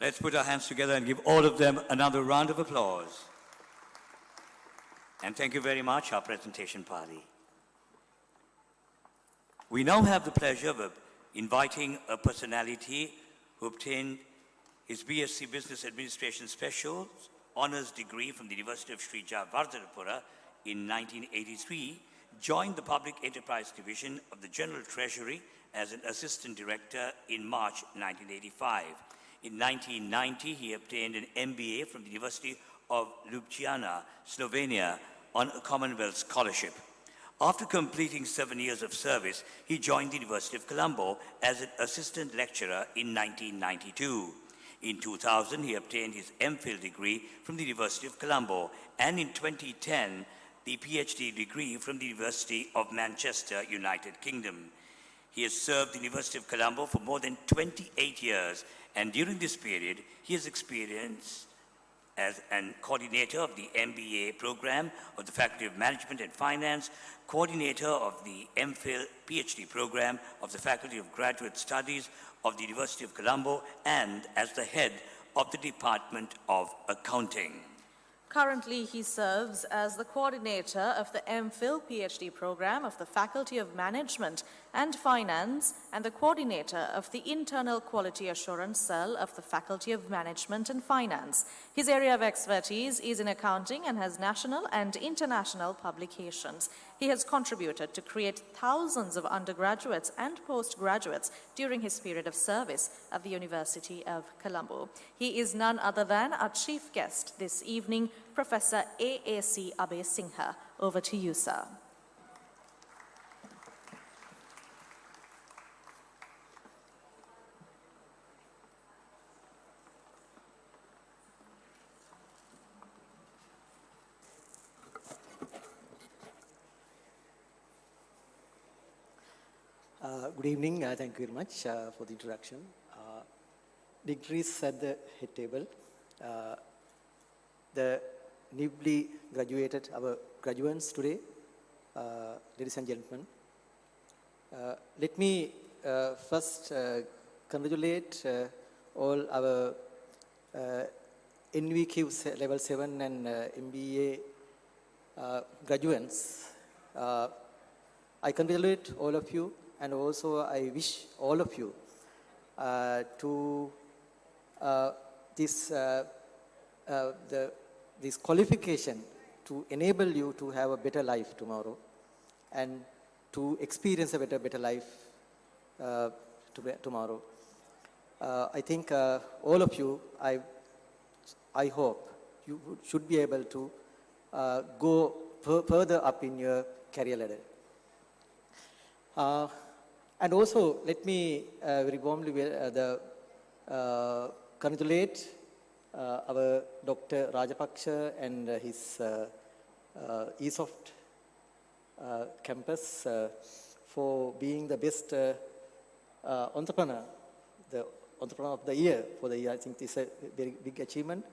Let's put our hands together and give all of them another round of applause. And thank you very much, our presentation party. We now have the pleasure of inviting a personality who obtained his BSc Business Administration Specials Honours degree from the University of Sri Jayawardhanapura in 1983, joined the Public Enterprise Division of the General Treasury as an Assistant Director in March 1985. In 1990, he obtained an MBA from the University of Ljubljana, Slovenia, on a Commonwealth scholarship. After completing 7 years of service, he joined the University of Colombo as an assistant lecturer in 1992. In 2000, he obtained his MPhil degree from the University of Colombo, and in 2010, the PhD degree from the University of Manchester, United Kingdom. He has served the University of Colombo for more than 28 years, and during this period, he has experienced as an coordinator of the MBA program of the Faculty of Management and Finance, coordinator of the MPhil PhD program of the Faculty of Graduate Studies of the University of Colombo, and as the head of the Department of Accounting. Currently, he serves as the coordinator of the MPhil PhD program of the Faculty of Management and Finance and the coordinator of the Internal Quality Assurance Cell of the Faculty of Management and Finance. His area of expertise is in accounting and has national and international publications. He has contributed to create thousands of undergraduates and postgraduates during his period of service at the University of Colombo. He is none other than our chief guest this evening, Professor A.A.C. Abesinghe. Over to you, sir. Good evening. Thank you very much for the introduction. Degrees at the head table. The newly graduated, our graduates today, ladies and gentlemen. Let me first congratulate all our NVQ level 7 and MBA graduates. I congratulate all of you, and also I wish all of you to this qualification to enable you to have a better life tomorrow and to experience a better life tomorrow. I think all of you, I hope you should be able to go further up in your career ladder. And also, let me very warmly congratulate our Dr. Rajapaksha and his ESOFT campus for being the best entrepreneur, the entrepreneur of the year for the year. I think this is a very big achievement.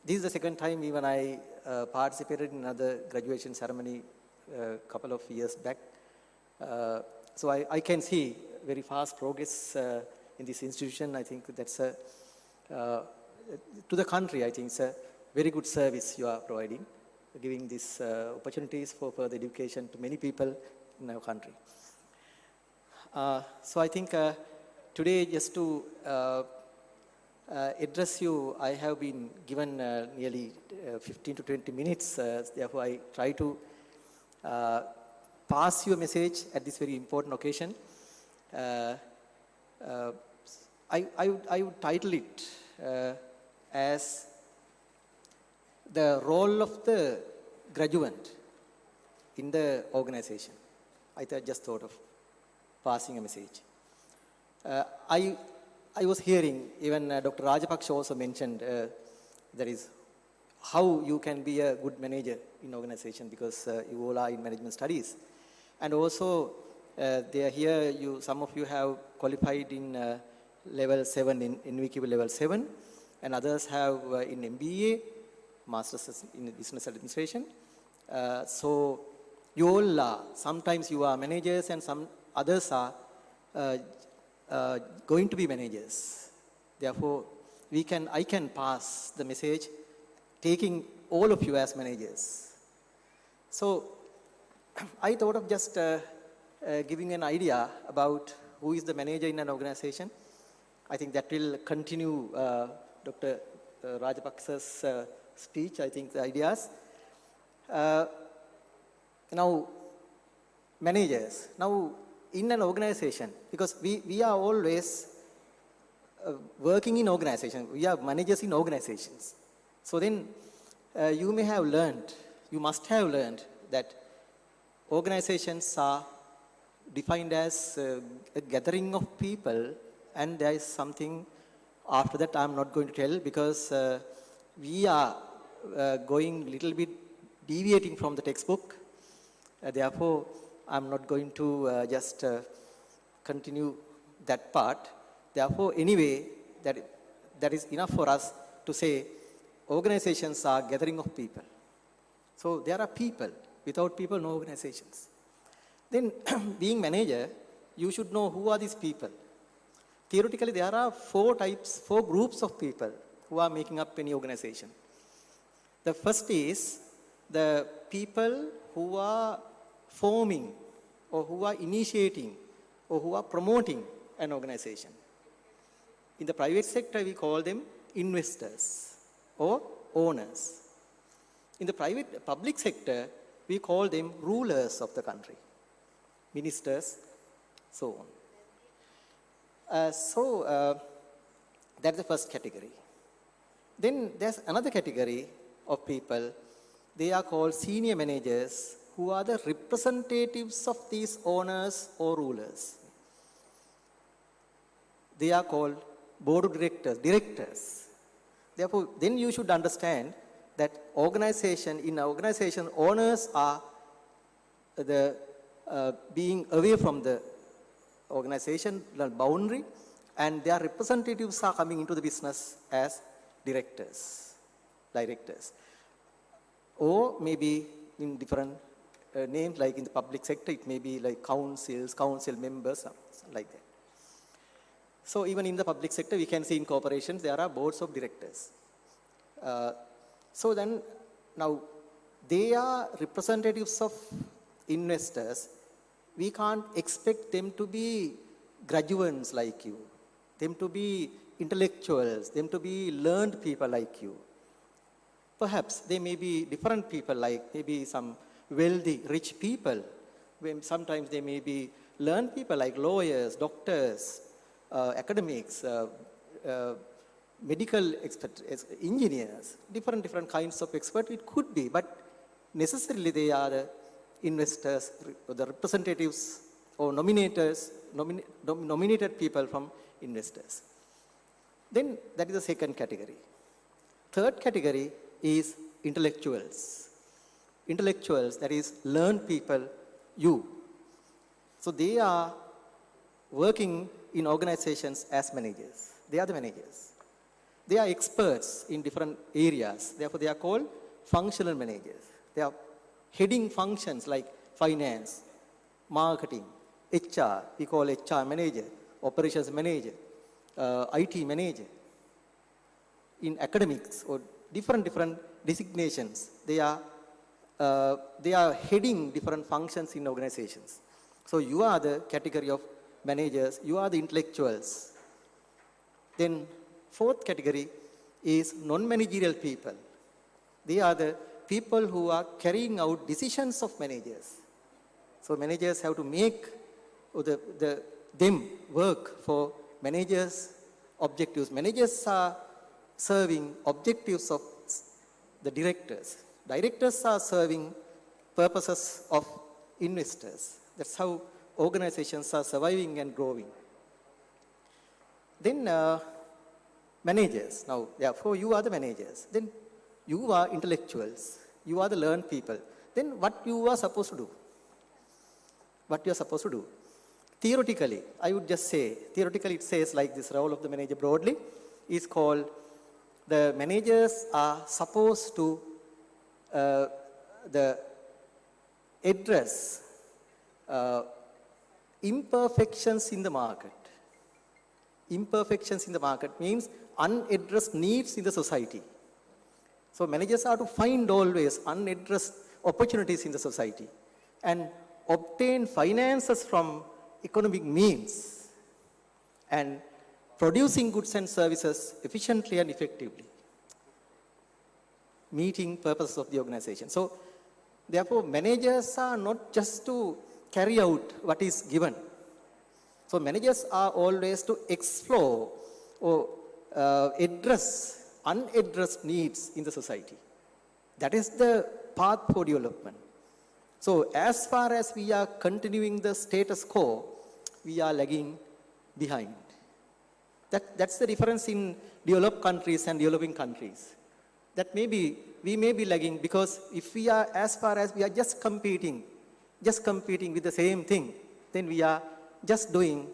This is the second time even I participated in another graduation ceremony a couple of years back. So I can see very fast progress in this institution. I think that's to the country, I think it's a very good service you are providing, giving these opportunities for further education to many people in our country. So I think today, just to address you, I have been given nearly 15 to 20 minutes. Therefore, I try to pass you a message at this very important occasion. I would title it as the role of the graduate in the organization. I just thought of passing a message. I was hearing, even Dr. Rajapaksha also mentioned, that is how you can be a good manager in organization, because you all are in management studies. And also, they are here, some of you have qualified in level 7, in NVQ level 7, and others have in MBA, Masters in Business Administration. So you all are, sometimes you are managers and some others are going to be managers. Therefore, I can pass the message taking all of you as managers. So I thought of just giving an idea about who is the manager in an organization. I think that will continue Dr. Rajapaksha's speech, I think the ideas. Now, managers. Now, in an organization, because we are always working in organizations, we are managers in organizations. So then you may have learned, you must have learned that organizations are defined as a gathering of people, and there is something after that I'm not going to tell, because we are going little bit deviating from the textbook. Therefore, I'm not going to just continue that part. Therefore, anyway, that is enough for us to say organizations are gathering of people. So there are people. Without people, no organizations. Then, being manager, you should know who are these people. Theoretically, there are four groups of people who are making up any organization. The first is the people who are forming or who are initiating or who are promoting an organization. In the private sector, we call them investors or owners. In the public sector, we call them rulers of the country, ministers, so on. That's the first category. Then there's another category of people. They are called senior managers, who are the representatives of these owners or rulers. They are called board of directors. Therefore, then you should understand that in organization, owners are being away from the organization boundary, and their representatives are coming into the business as directors. Or maybe in different names, like in the public sector, it may be like council members, like that. So even in the public sector, we can see in corporations, there are boards of directors. So then, now, they are representatives of investors. We can't expect them to be graduates like you, them to be intellectuals, them to be learned people like you. Perhaps they may be different people, like maybe some wealthy, rich people. Sometimes they may be learned people like lawyers, doctors, academics, medical experts, engineers, different kinds of experts it could be, but necessarily they are the investors, the representatives or nominated people from investors. Then that is the second category. Third category is intellectuals. Intellectuals, that is learned people, you. So they are working in organizations as managers. They are the managers. They are experts in different areas. Therefore, they are called functional managers. They are heading functions like finance, marketing, HR. We call HR manager, operations manager, IT manager. In academics or different designations, they are heading different functions in organizations. So you are the category of managers. You are the intellectuals. Then fourth category is non-managerial people. They are the people who are carrying out decisions of managers. So managers have to make them work for managers' objectives. Managers are serving objectives of the directors. Directors are serving purposes of investors. That's how organizations are surviving and growing. Then managers. Now, therefore, you are the managers. Then you are intellectuals. You are the learned people. Then what you are supposed to do? What you are supposed to do? Theoretically, I would just say, theoretically it says like this, role of the manager broadly is called, the managers are supposed to address imperfections in the market. Imperfections in the market means unaddressed needs in the society. So managers are to find always unaddressed opportunities in the society and obtain finances from economic means and producing goods and services efficiently and effectively, meeting purposes of the organization. So therefore managers are not just to carry out what is given. So managers are always to explore or address unaddressed needs in the society. That is the path for development. So as far as we are continuing the status quo, we are lagging behind. That's the difference in developed countries and developing countries. That we may be lagging because if we are, as far as we are just competing with the same thing, then we are just doing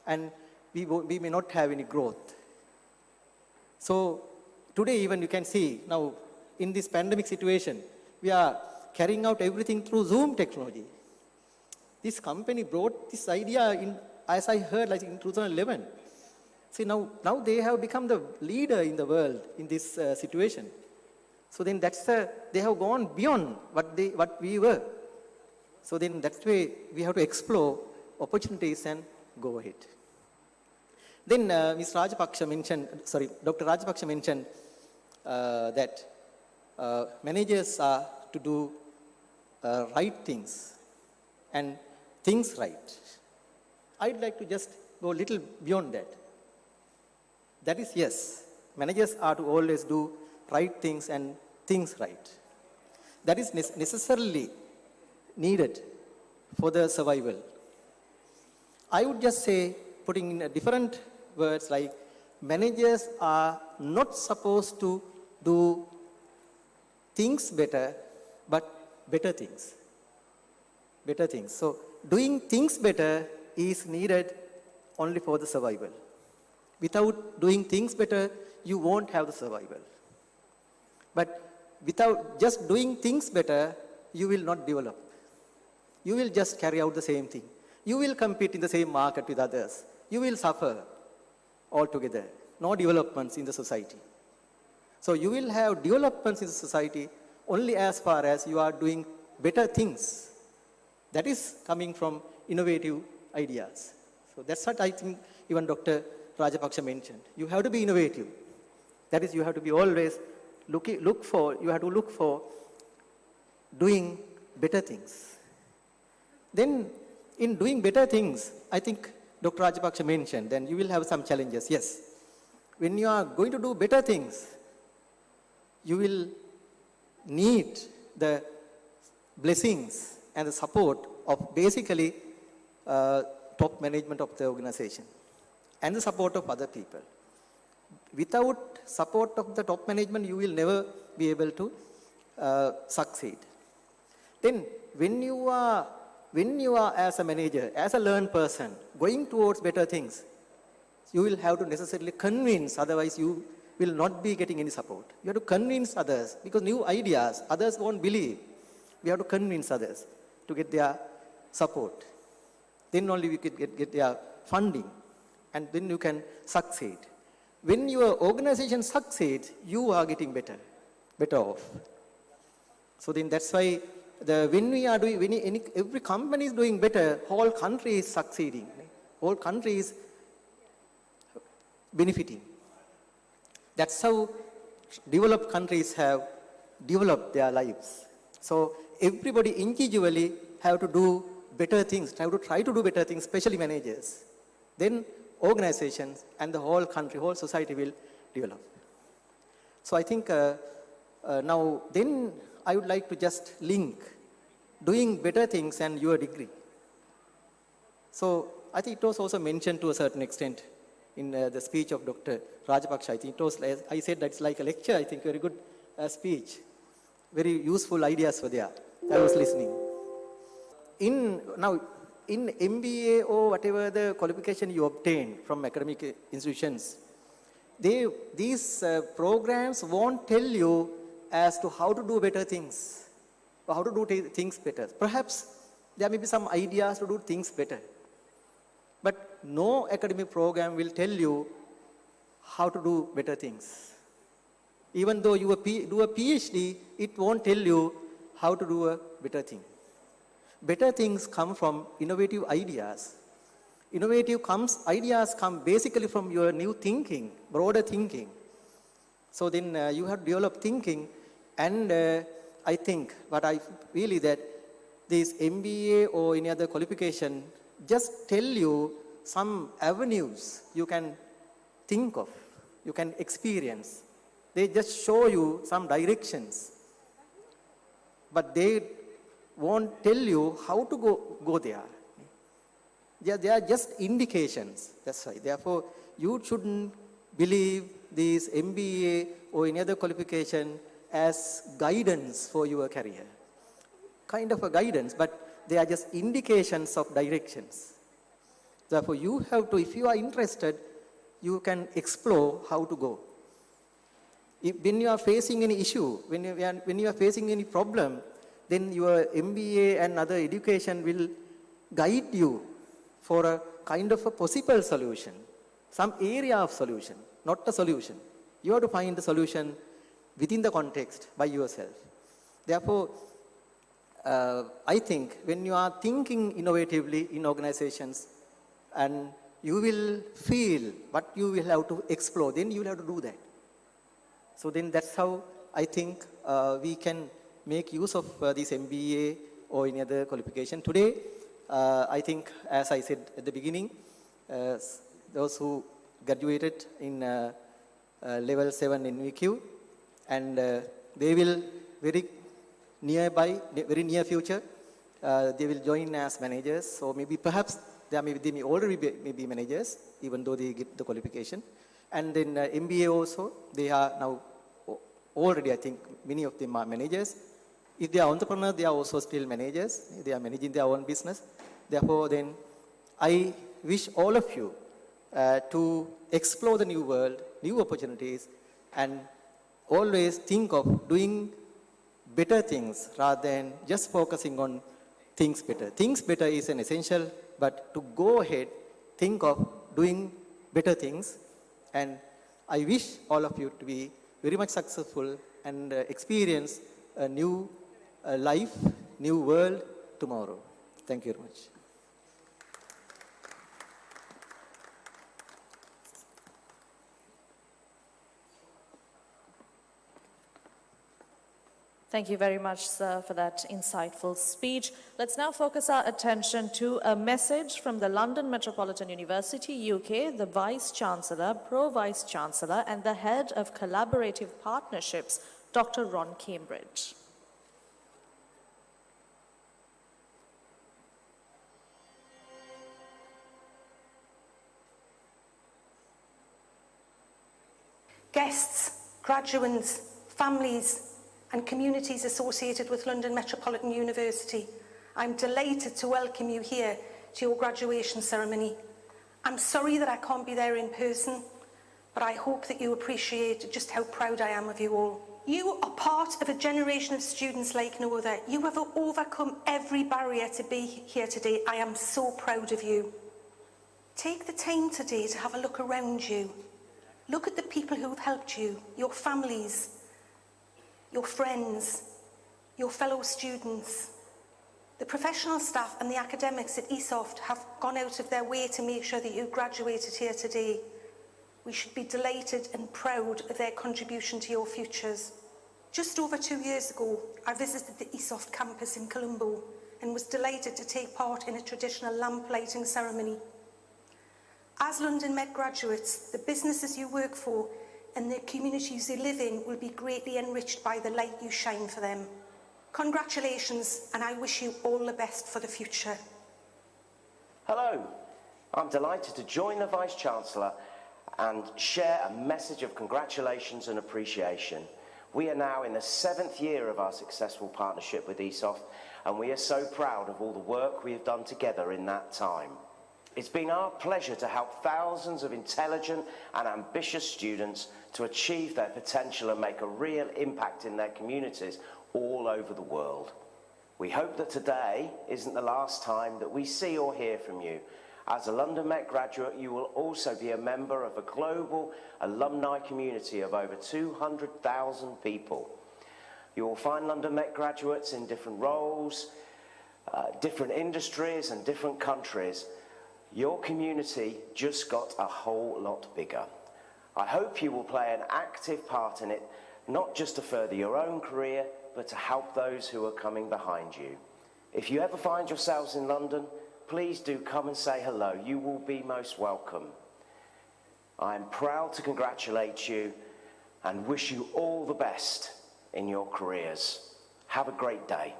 and we may not have any growth. So today even you can see now in this pandemic situation, we are carrying out everything through Zoom technology. This company brought this idea in, as I heard, like in 2011. See, now they have become the leader in the world in this situation. So then they have gone beyond what we were. So then that's why we have to explore opportunities and go ahead. Then Dr. Rajapaksa mentioned that managers are to do right things and things right. I'd like to just go a little beyond that. That is, yes, managers are to always do right things and things right. That is necessarily needed for the survival. I would just say, putting in different words, like managers are not supposed to do things better, but better things. Better things. So doing things better is needed only for the survival. Without doing things better, you won't have the survival. But without just doing things better, you will not develop. You will just carry out the same thing. You will compete in the same market with others. You will suffer altogether. No developments in the society. So you will have developments in the society only as far as you are doing better things. That is coming from innovative ideas. So that's what I think even Dr. Rajapaksa mentioned. You have to be innovative. That is, you have to be always look for doing better things. Then in doing better things, I think Dr. Rajapaksa mentioned, then you will have some challenges. Yes. When you are going to do better things, you will need the blessings and the support of basically top management of the organization and the support of other people. Without support of the top management, you will never be able to succeed. Then, when you are as a manager, as a learned person, going towards better things, you will have to necessarily convince, otherwise you will not be getting any support. You have to convince others, because new ideas, others won't believe. We have to convince others to get their support. Then only we can get their funding, and then you can succeed. When your organization succeeds, you are getting better off. So then that's why every company is doing better, whole country is succeeding, whole country is benefiting. That's how developed countries have developed their lives. So everybody individually have to do better things, have to try to do better things, especially managers. Then organizations and the whole country, whole society will develop. So I think now then I would like to just link doing better things and your degree. So I think it was also mentioned to a certain extent in the speech of Dr. Rajapaksa. I think it was, I said that's like a lecture, I think very good speech. Very useful ideas were there. I was listening. In MBA or whatever the qualification you obtain from academic institutions, these programs won't tell you as to how to do better things, or how to do things better. Perhaps there may be some ideas to do things better, but no academic program will tell you how to do better things. Even though you do a PhD, it won't tell you how to do a better thing. Better things come from innovative ideas. Ideas come basically from your new thinking, broader thinking. So then you have to develop thinking, and I think, but I really that this MBA or any other qualification just tell you some avenues you can think of, you can experience. They just show you some directions, but they won't tell you how to go there. They are just indications. That's why. Therefore, you shouldn't believe this MBA or any other qualification as guidance for your career. Kind of a guidance, but they are just indications of directions. Therefore, you have to, if you are interested, you can explore how to go. When you are facing any issue, when you are facing any problem, then your MBA and other education will guide you for a kind of a possible solution, some area of solution, not a solution. You have to find the solution within the context by yourself. Therefore, I think when you are thinking innovatively in organizations, and you will feel what you will have to explore, then you will have to do that. So then that's how I think we can make use of this MBA or any other qualification. Today, I think, as I said at the beginning, those who graduated in level 7 NVQ, and they will very near future, they will join as managers. So maybe perhaps they may already be managers, even though they get the qualification. And then MBA also, they are now already, I think, many of them are managers. If they are entrepreneurs, they are also still managers. They are managing their own business. Therefore, then, I wish all of you to explore the new world, new opportunities, and always think of doing better things rather than just focusing on things better. Things better is an essential, but to go ahead, think of doing better things. And I wish all of you to be very much successful and experience a new life, new world tomorrow. Thank you very much. Thank you very much, sir, for that insightful speech. Let's now focus our attention to a message from the London Metropolitan University, UK, the Vice-Chancellor, Pro-Vice-Chancellor, and the Head of Collaborative Partnerships, Dr. Ron Cambridge. guests, graduates, families and communities associated with London Metropolitan University, I'm delighted to welcome you here to your graduation ceremony. I'm sorry that I can't be there in person, but I hope that you appreciate just how proud I am of you all. You are part of a generation of students like no other. You have overcome every barrier to be here today. I am so proud of you. Take the time today to have a look around you. Look at the people who have helped you, your families, your friends, your fellow students. The professional staff and the academics at ESOFT have gone out of their way to make sure that you graduated here today. We should be delighted and proud of their contribution to your futures. Just over 2 years ago, I visited the ESOFT campus in Colombo and was delighted to take part in a traditional lamp lighting ceremony. As London Met graduates, the businesses you work for and the communities you live in will be greatly enriched by the light you shine for them. Congratulations, and I wish you all the best for the future. Hello, I'm delighted to join the Vice-Chancellor and share a message of congratulations and appreciation. We are now in the 7th year of our successful partnership with ESOFT, and we are so proud of all the work we have done together in that time. It's been our pleasure to help thousands of intelligent and ambitious students to achieve their potential and make a real impact in their communities all over the world. We hope that today isn't the last time that we see or hear from you. As a London Met graduate, you will also be a member of a global alumni community of over 200,000 people. You will find London Met graduates in different roles, different industries and different countries. Your community just got a whole lot bigger. I hope you will play an active part in it, not just to further your own career, but to help those who are coming behind you. If you ever find yourselves in London, please do come and say hello. You will be most welcome. I am proud to congratulate you and wish you all the best in your careers. Have a great day.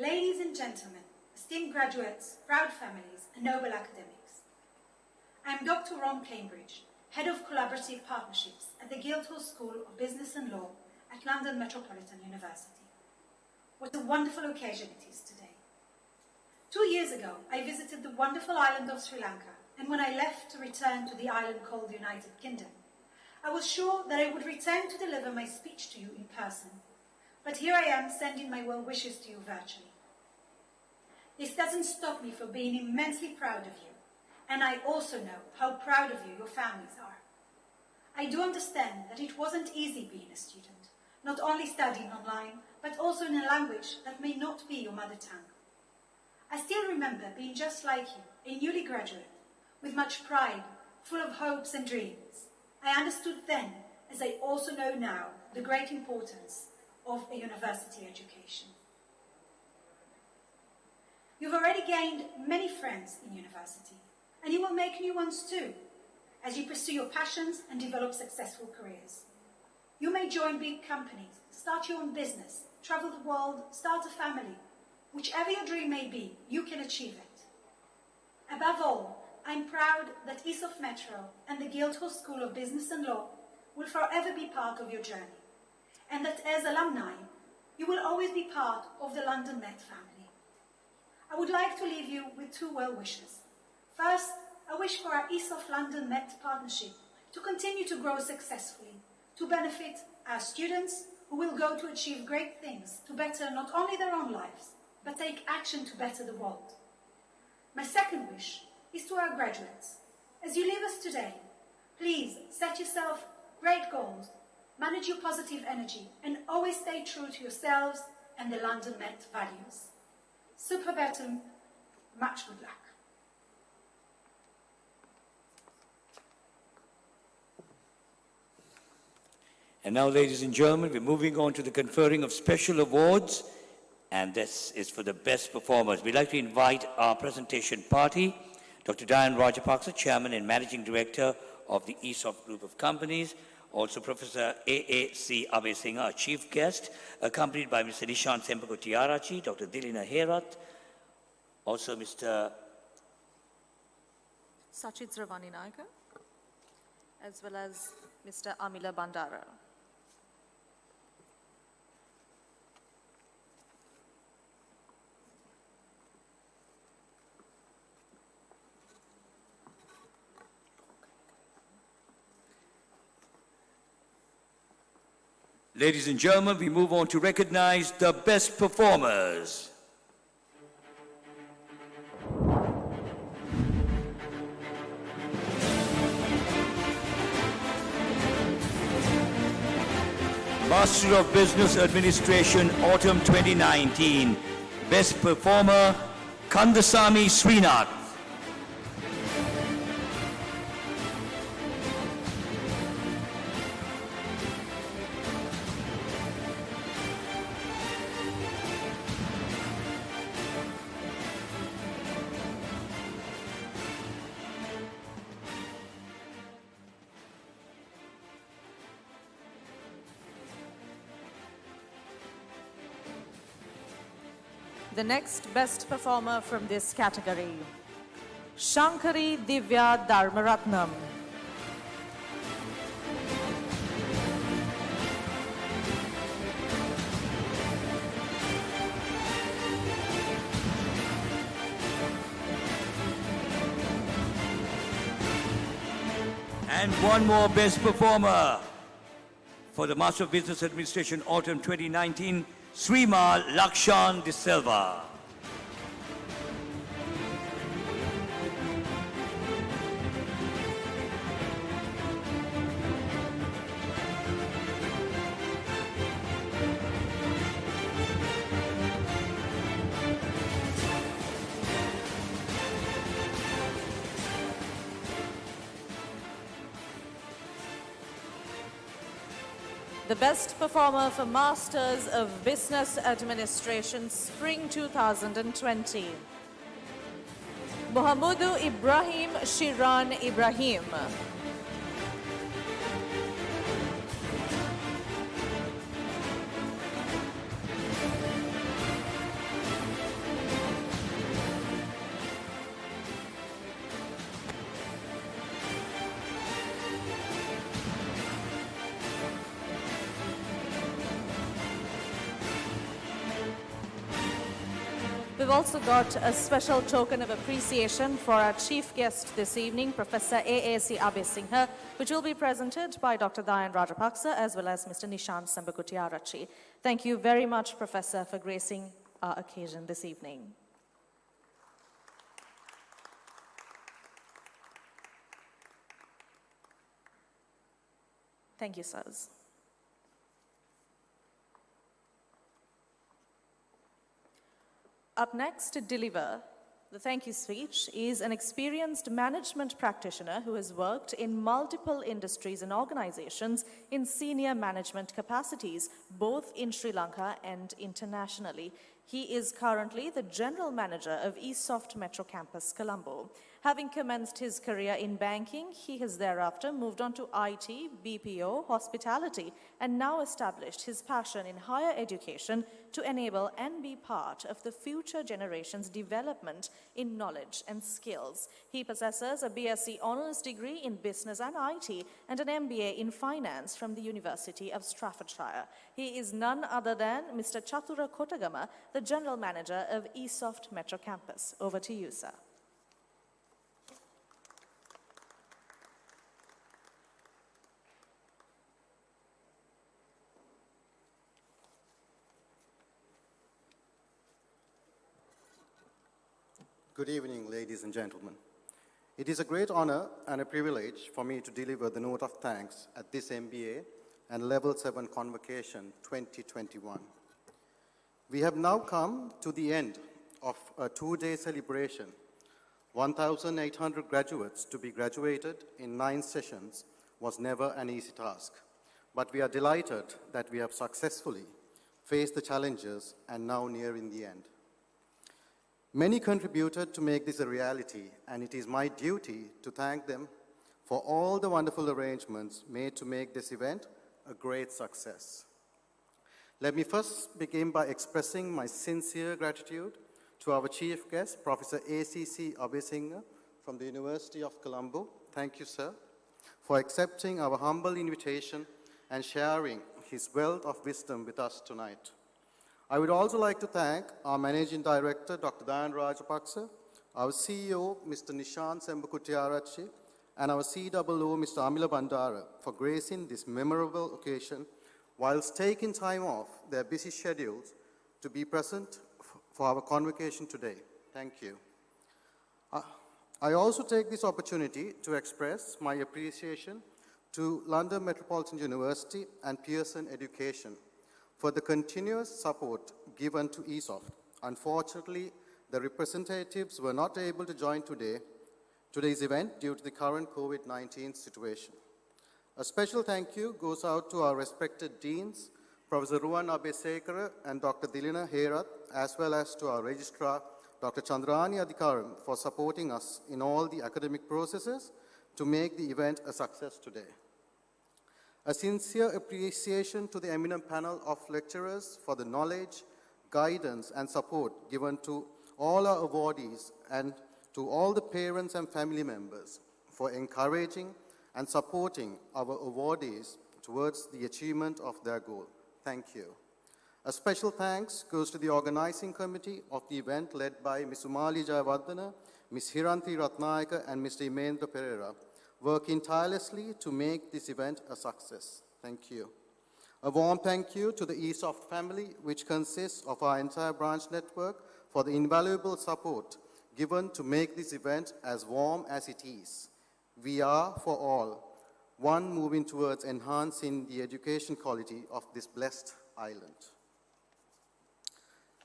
Ladies and gentlemen, esteemed graduates, proud families, and noble academics, I am Dr. Ron Cambridge, Head of Collaborative Partnerships at the Guildhall School of Business and Law at London Metropolitan University. What a wonderful occasion it is today. 2 years ago, I visited the wonderful island of Sri Lanka, and when I left to return to the island called the United Kingdom, I was sure that I would return to deliver my speech to you in person. But here I am sending my well wishes to you virtually. This doesn't stop me from being immensely proud of you, and I also know how proud of you your families are. I do understand that it wasn't easy being a student, not only studying online, but also in a language that may not be your mother tongue. I still remember being just like you, a newly graduate, with much pride, full of hopes and dreams. I understood then, as I also know now, the great importance of a university education. You've already gained many friends in university, and you will make new ones too, as you pursue your passions and develop successful careers. You may join big companies, start your own business, travel the world, start a family. Whichever your dream may be, you can achieve it. Above all, I'm proud that ESOFT Metro and the Guildhall School of Business and Law will forever be part of your journey, and that as alumni, you will always be part of the London Met family. I would like to leave you with 2 well wishes. First, I wish for our ESOFT London Met partnership to continue to grow successfully, to benefit our students who will go to achieve great things to better not only their own lives, but take action to better the world. My second wish is to our graduates. As you leave us today, please set yourself great goals, manage your positive energy, and always stay true to yourselves and the London Met values. Super Betum, much good luck. And now, ladies and gentlemen, we're moving on to the conferring of special awards, and this is for the best performers. We'd like to invite our presentation party, Dr. Diane Rajapaksa, Chairman and Managing Director of the ESOFT Group of Companies, also Professor A.A.C. Abesingha, our Chief Guest, accompanied by Mr. Nishant Sempako Tiarachi, Dr. Dilina Herat, Also Mr. Sachit Ravani Naika, as well as Mr. Amila Bandara. Ladies and gentlemen, we move on to recognize the best performers. Master of Business Administration, Autumn 2019. Best Performer, Kandasamy Srinath. The next best performer from this category, Shankari Divya Dharmaratnam. And one more best performer for the Master of Business Administration Autumn 2019, Srimal Lakshan De Silva. The best performer for Masters of Business Administration Spring 2020, Muhammadu Ibrahim Shiran Ibrahim. We've also got a special token of appreciation for our chief guest this evening, Professor A.A.C. Abesinghe, which will be presented by Dr. Dayan Rajapaksa as well as Mr. Nishant Sambakutiarachi. Thank you very much, Professor, for gracing our occasion this evening. Thank you, sirs. Up next to deliver the thank you speech is an experienced management practitioner who has worked in multiple industries and organizations in senior management capacities, both in Sri Lanka and internationally. He is currently the General Manager of ESOFT Metro Campus, Colombo. Having commenced his career in banking, he has thereafter moved on to IT, BPO, hospitality, and now established his passion in higher education to enable and be part of the future generation's development in knowledge and skills. He possesses a BSc Honours degree in Business and IT and an MBA in Finance from the University of Staffordshire. He is none other than Mr. Chathura Kotagama, the General Manager of ESOFT Metro Campus. Over to you, sir. Good evening, ladies and gentlemen. It is a great honor and a privilege for me to deliver the note of thanks at this MBA and Level 7 Convocation 2021. We have now come to the end of a two-day celebration. 1,800 graduates to be graduated in 9 sessions was never an easy task, but we are delighted that we have successfully faced the challenges and now nearing the end. Many contributed to make this a reality, and it is my duty to thank them for all the wonderful arrangements made to make this event a great success. Let me first begin by expressing my sincere gratitude to to our chief guest, Professor A.C.C. Abesinghe from the University of Colombo. Thank you, sir, for accepting our humble invitation and sharing his wealth of wisdom with us tonight. I would also like to thank our Managing Director, Dr. Dayan Rajapaksa, our CEO, Mr. Nishant Sembakutiarachi, and our COO, Mr. Amila Bandara, for gracing this memorable occasion whilst taking time off their busy schedules to be present for our convocation today. Thank you. I also take this opportunity to express my appreciation to London Metropolitan University and Pearson Education for the continuous support given to ESOFT. Unfortunately, the representatives were not able to join today's event due to the current COVID-19 situation. A special thank you goes out to our respected deans, Professor Ruwan Abesekara and Dr. Dilina Herath, as well as to our registrar, Dr. Chandrani Adhikaram, for supporting us in all the academic processes to make the event a success today. A sincere appreciation to the eminent panel of lecturers for the knowledge, guidance, and support given to all our awardees and to all the parents and family members for encouraging and supporting our awardees towards the achievement of their goal. Thank you. A special thanks goes to the organizing committee of the event led by Ms. Umali Jayawardena, Ms. Hiranti Ratnayaka, and Mr. Imendra Pereira, working tirelessly to make this event a success. Thank you. A warm thank you to the ESOFT family, which consists of our entire branch network, for the invaluable support given to make this event as warm as it is. We are, for all, one moving towards enhancing the education quality of this blessed island.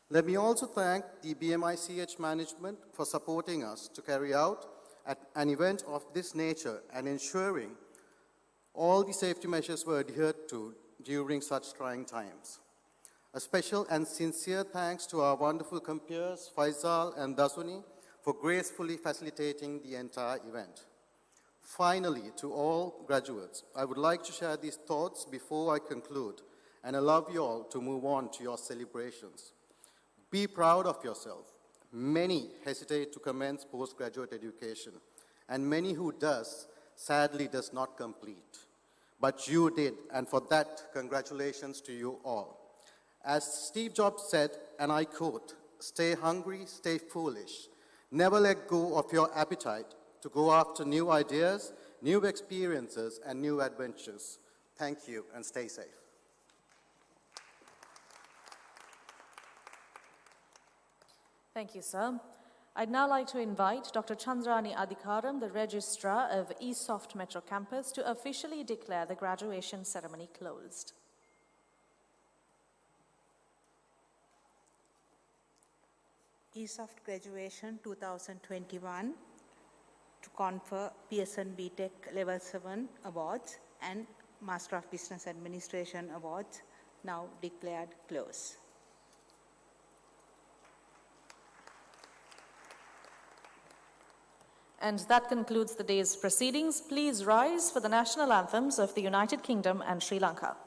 Let me also thank the BMICH management for supporting us to carry out an event of this nature and ensuring all the safety measures were adhered to during such trying times. A special and sincere thanks to our wonderful compeers, Faisal and Dasuni, for gracefully facilitating the entire event. Finally, to all graduates, I would like to share these thoughts before I conclude and allow you all to move on to your celebrations. Be proud of yourself. Many hesitate to commence postgraduate education, and many who does, sadly does not complete. But you did, and for that, congratulations to you all. As Steve Jobs said, and I quote, "Stay hungry, stay foolish. Never let go of your appetite to go after new ideas, new experiences, and new adventures." Thank you, and stay safe. Thank you, sir. I'd now like to invite Dr. Chandrani Adhikaram, the Registrar of ESOFT Metro Campus, to officially declare the graduation ceremony closed. ESOFT Graduation 2021 to confer Pearson BTech Level 7 Awards and Master of Business Administration Awards now declared closed. And that concludes the day's proceedings. Please rise for the national anthems of the United Kingdom and Sri Lanka.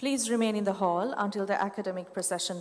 Please remain in the hall until the academic procession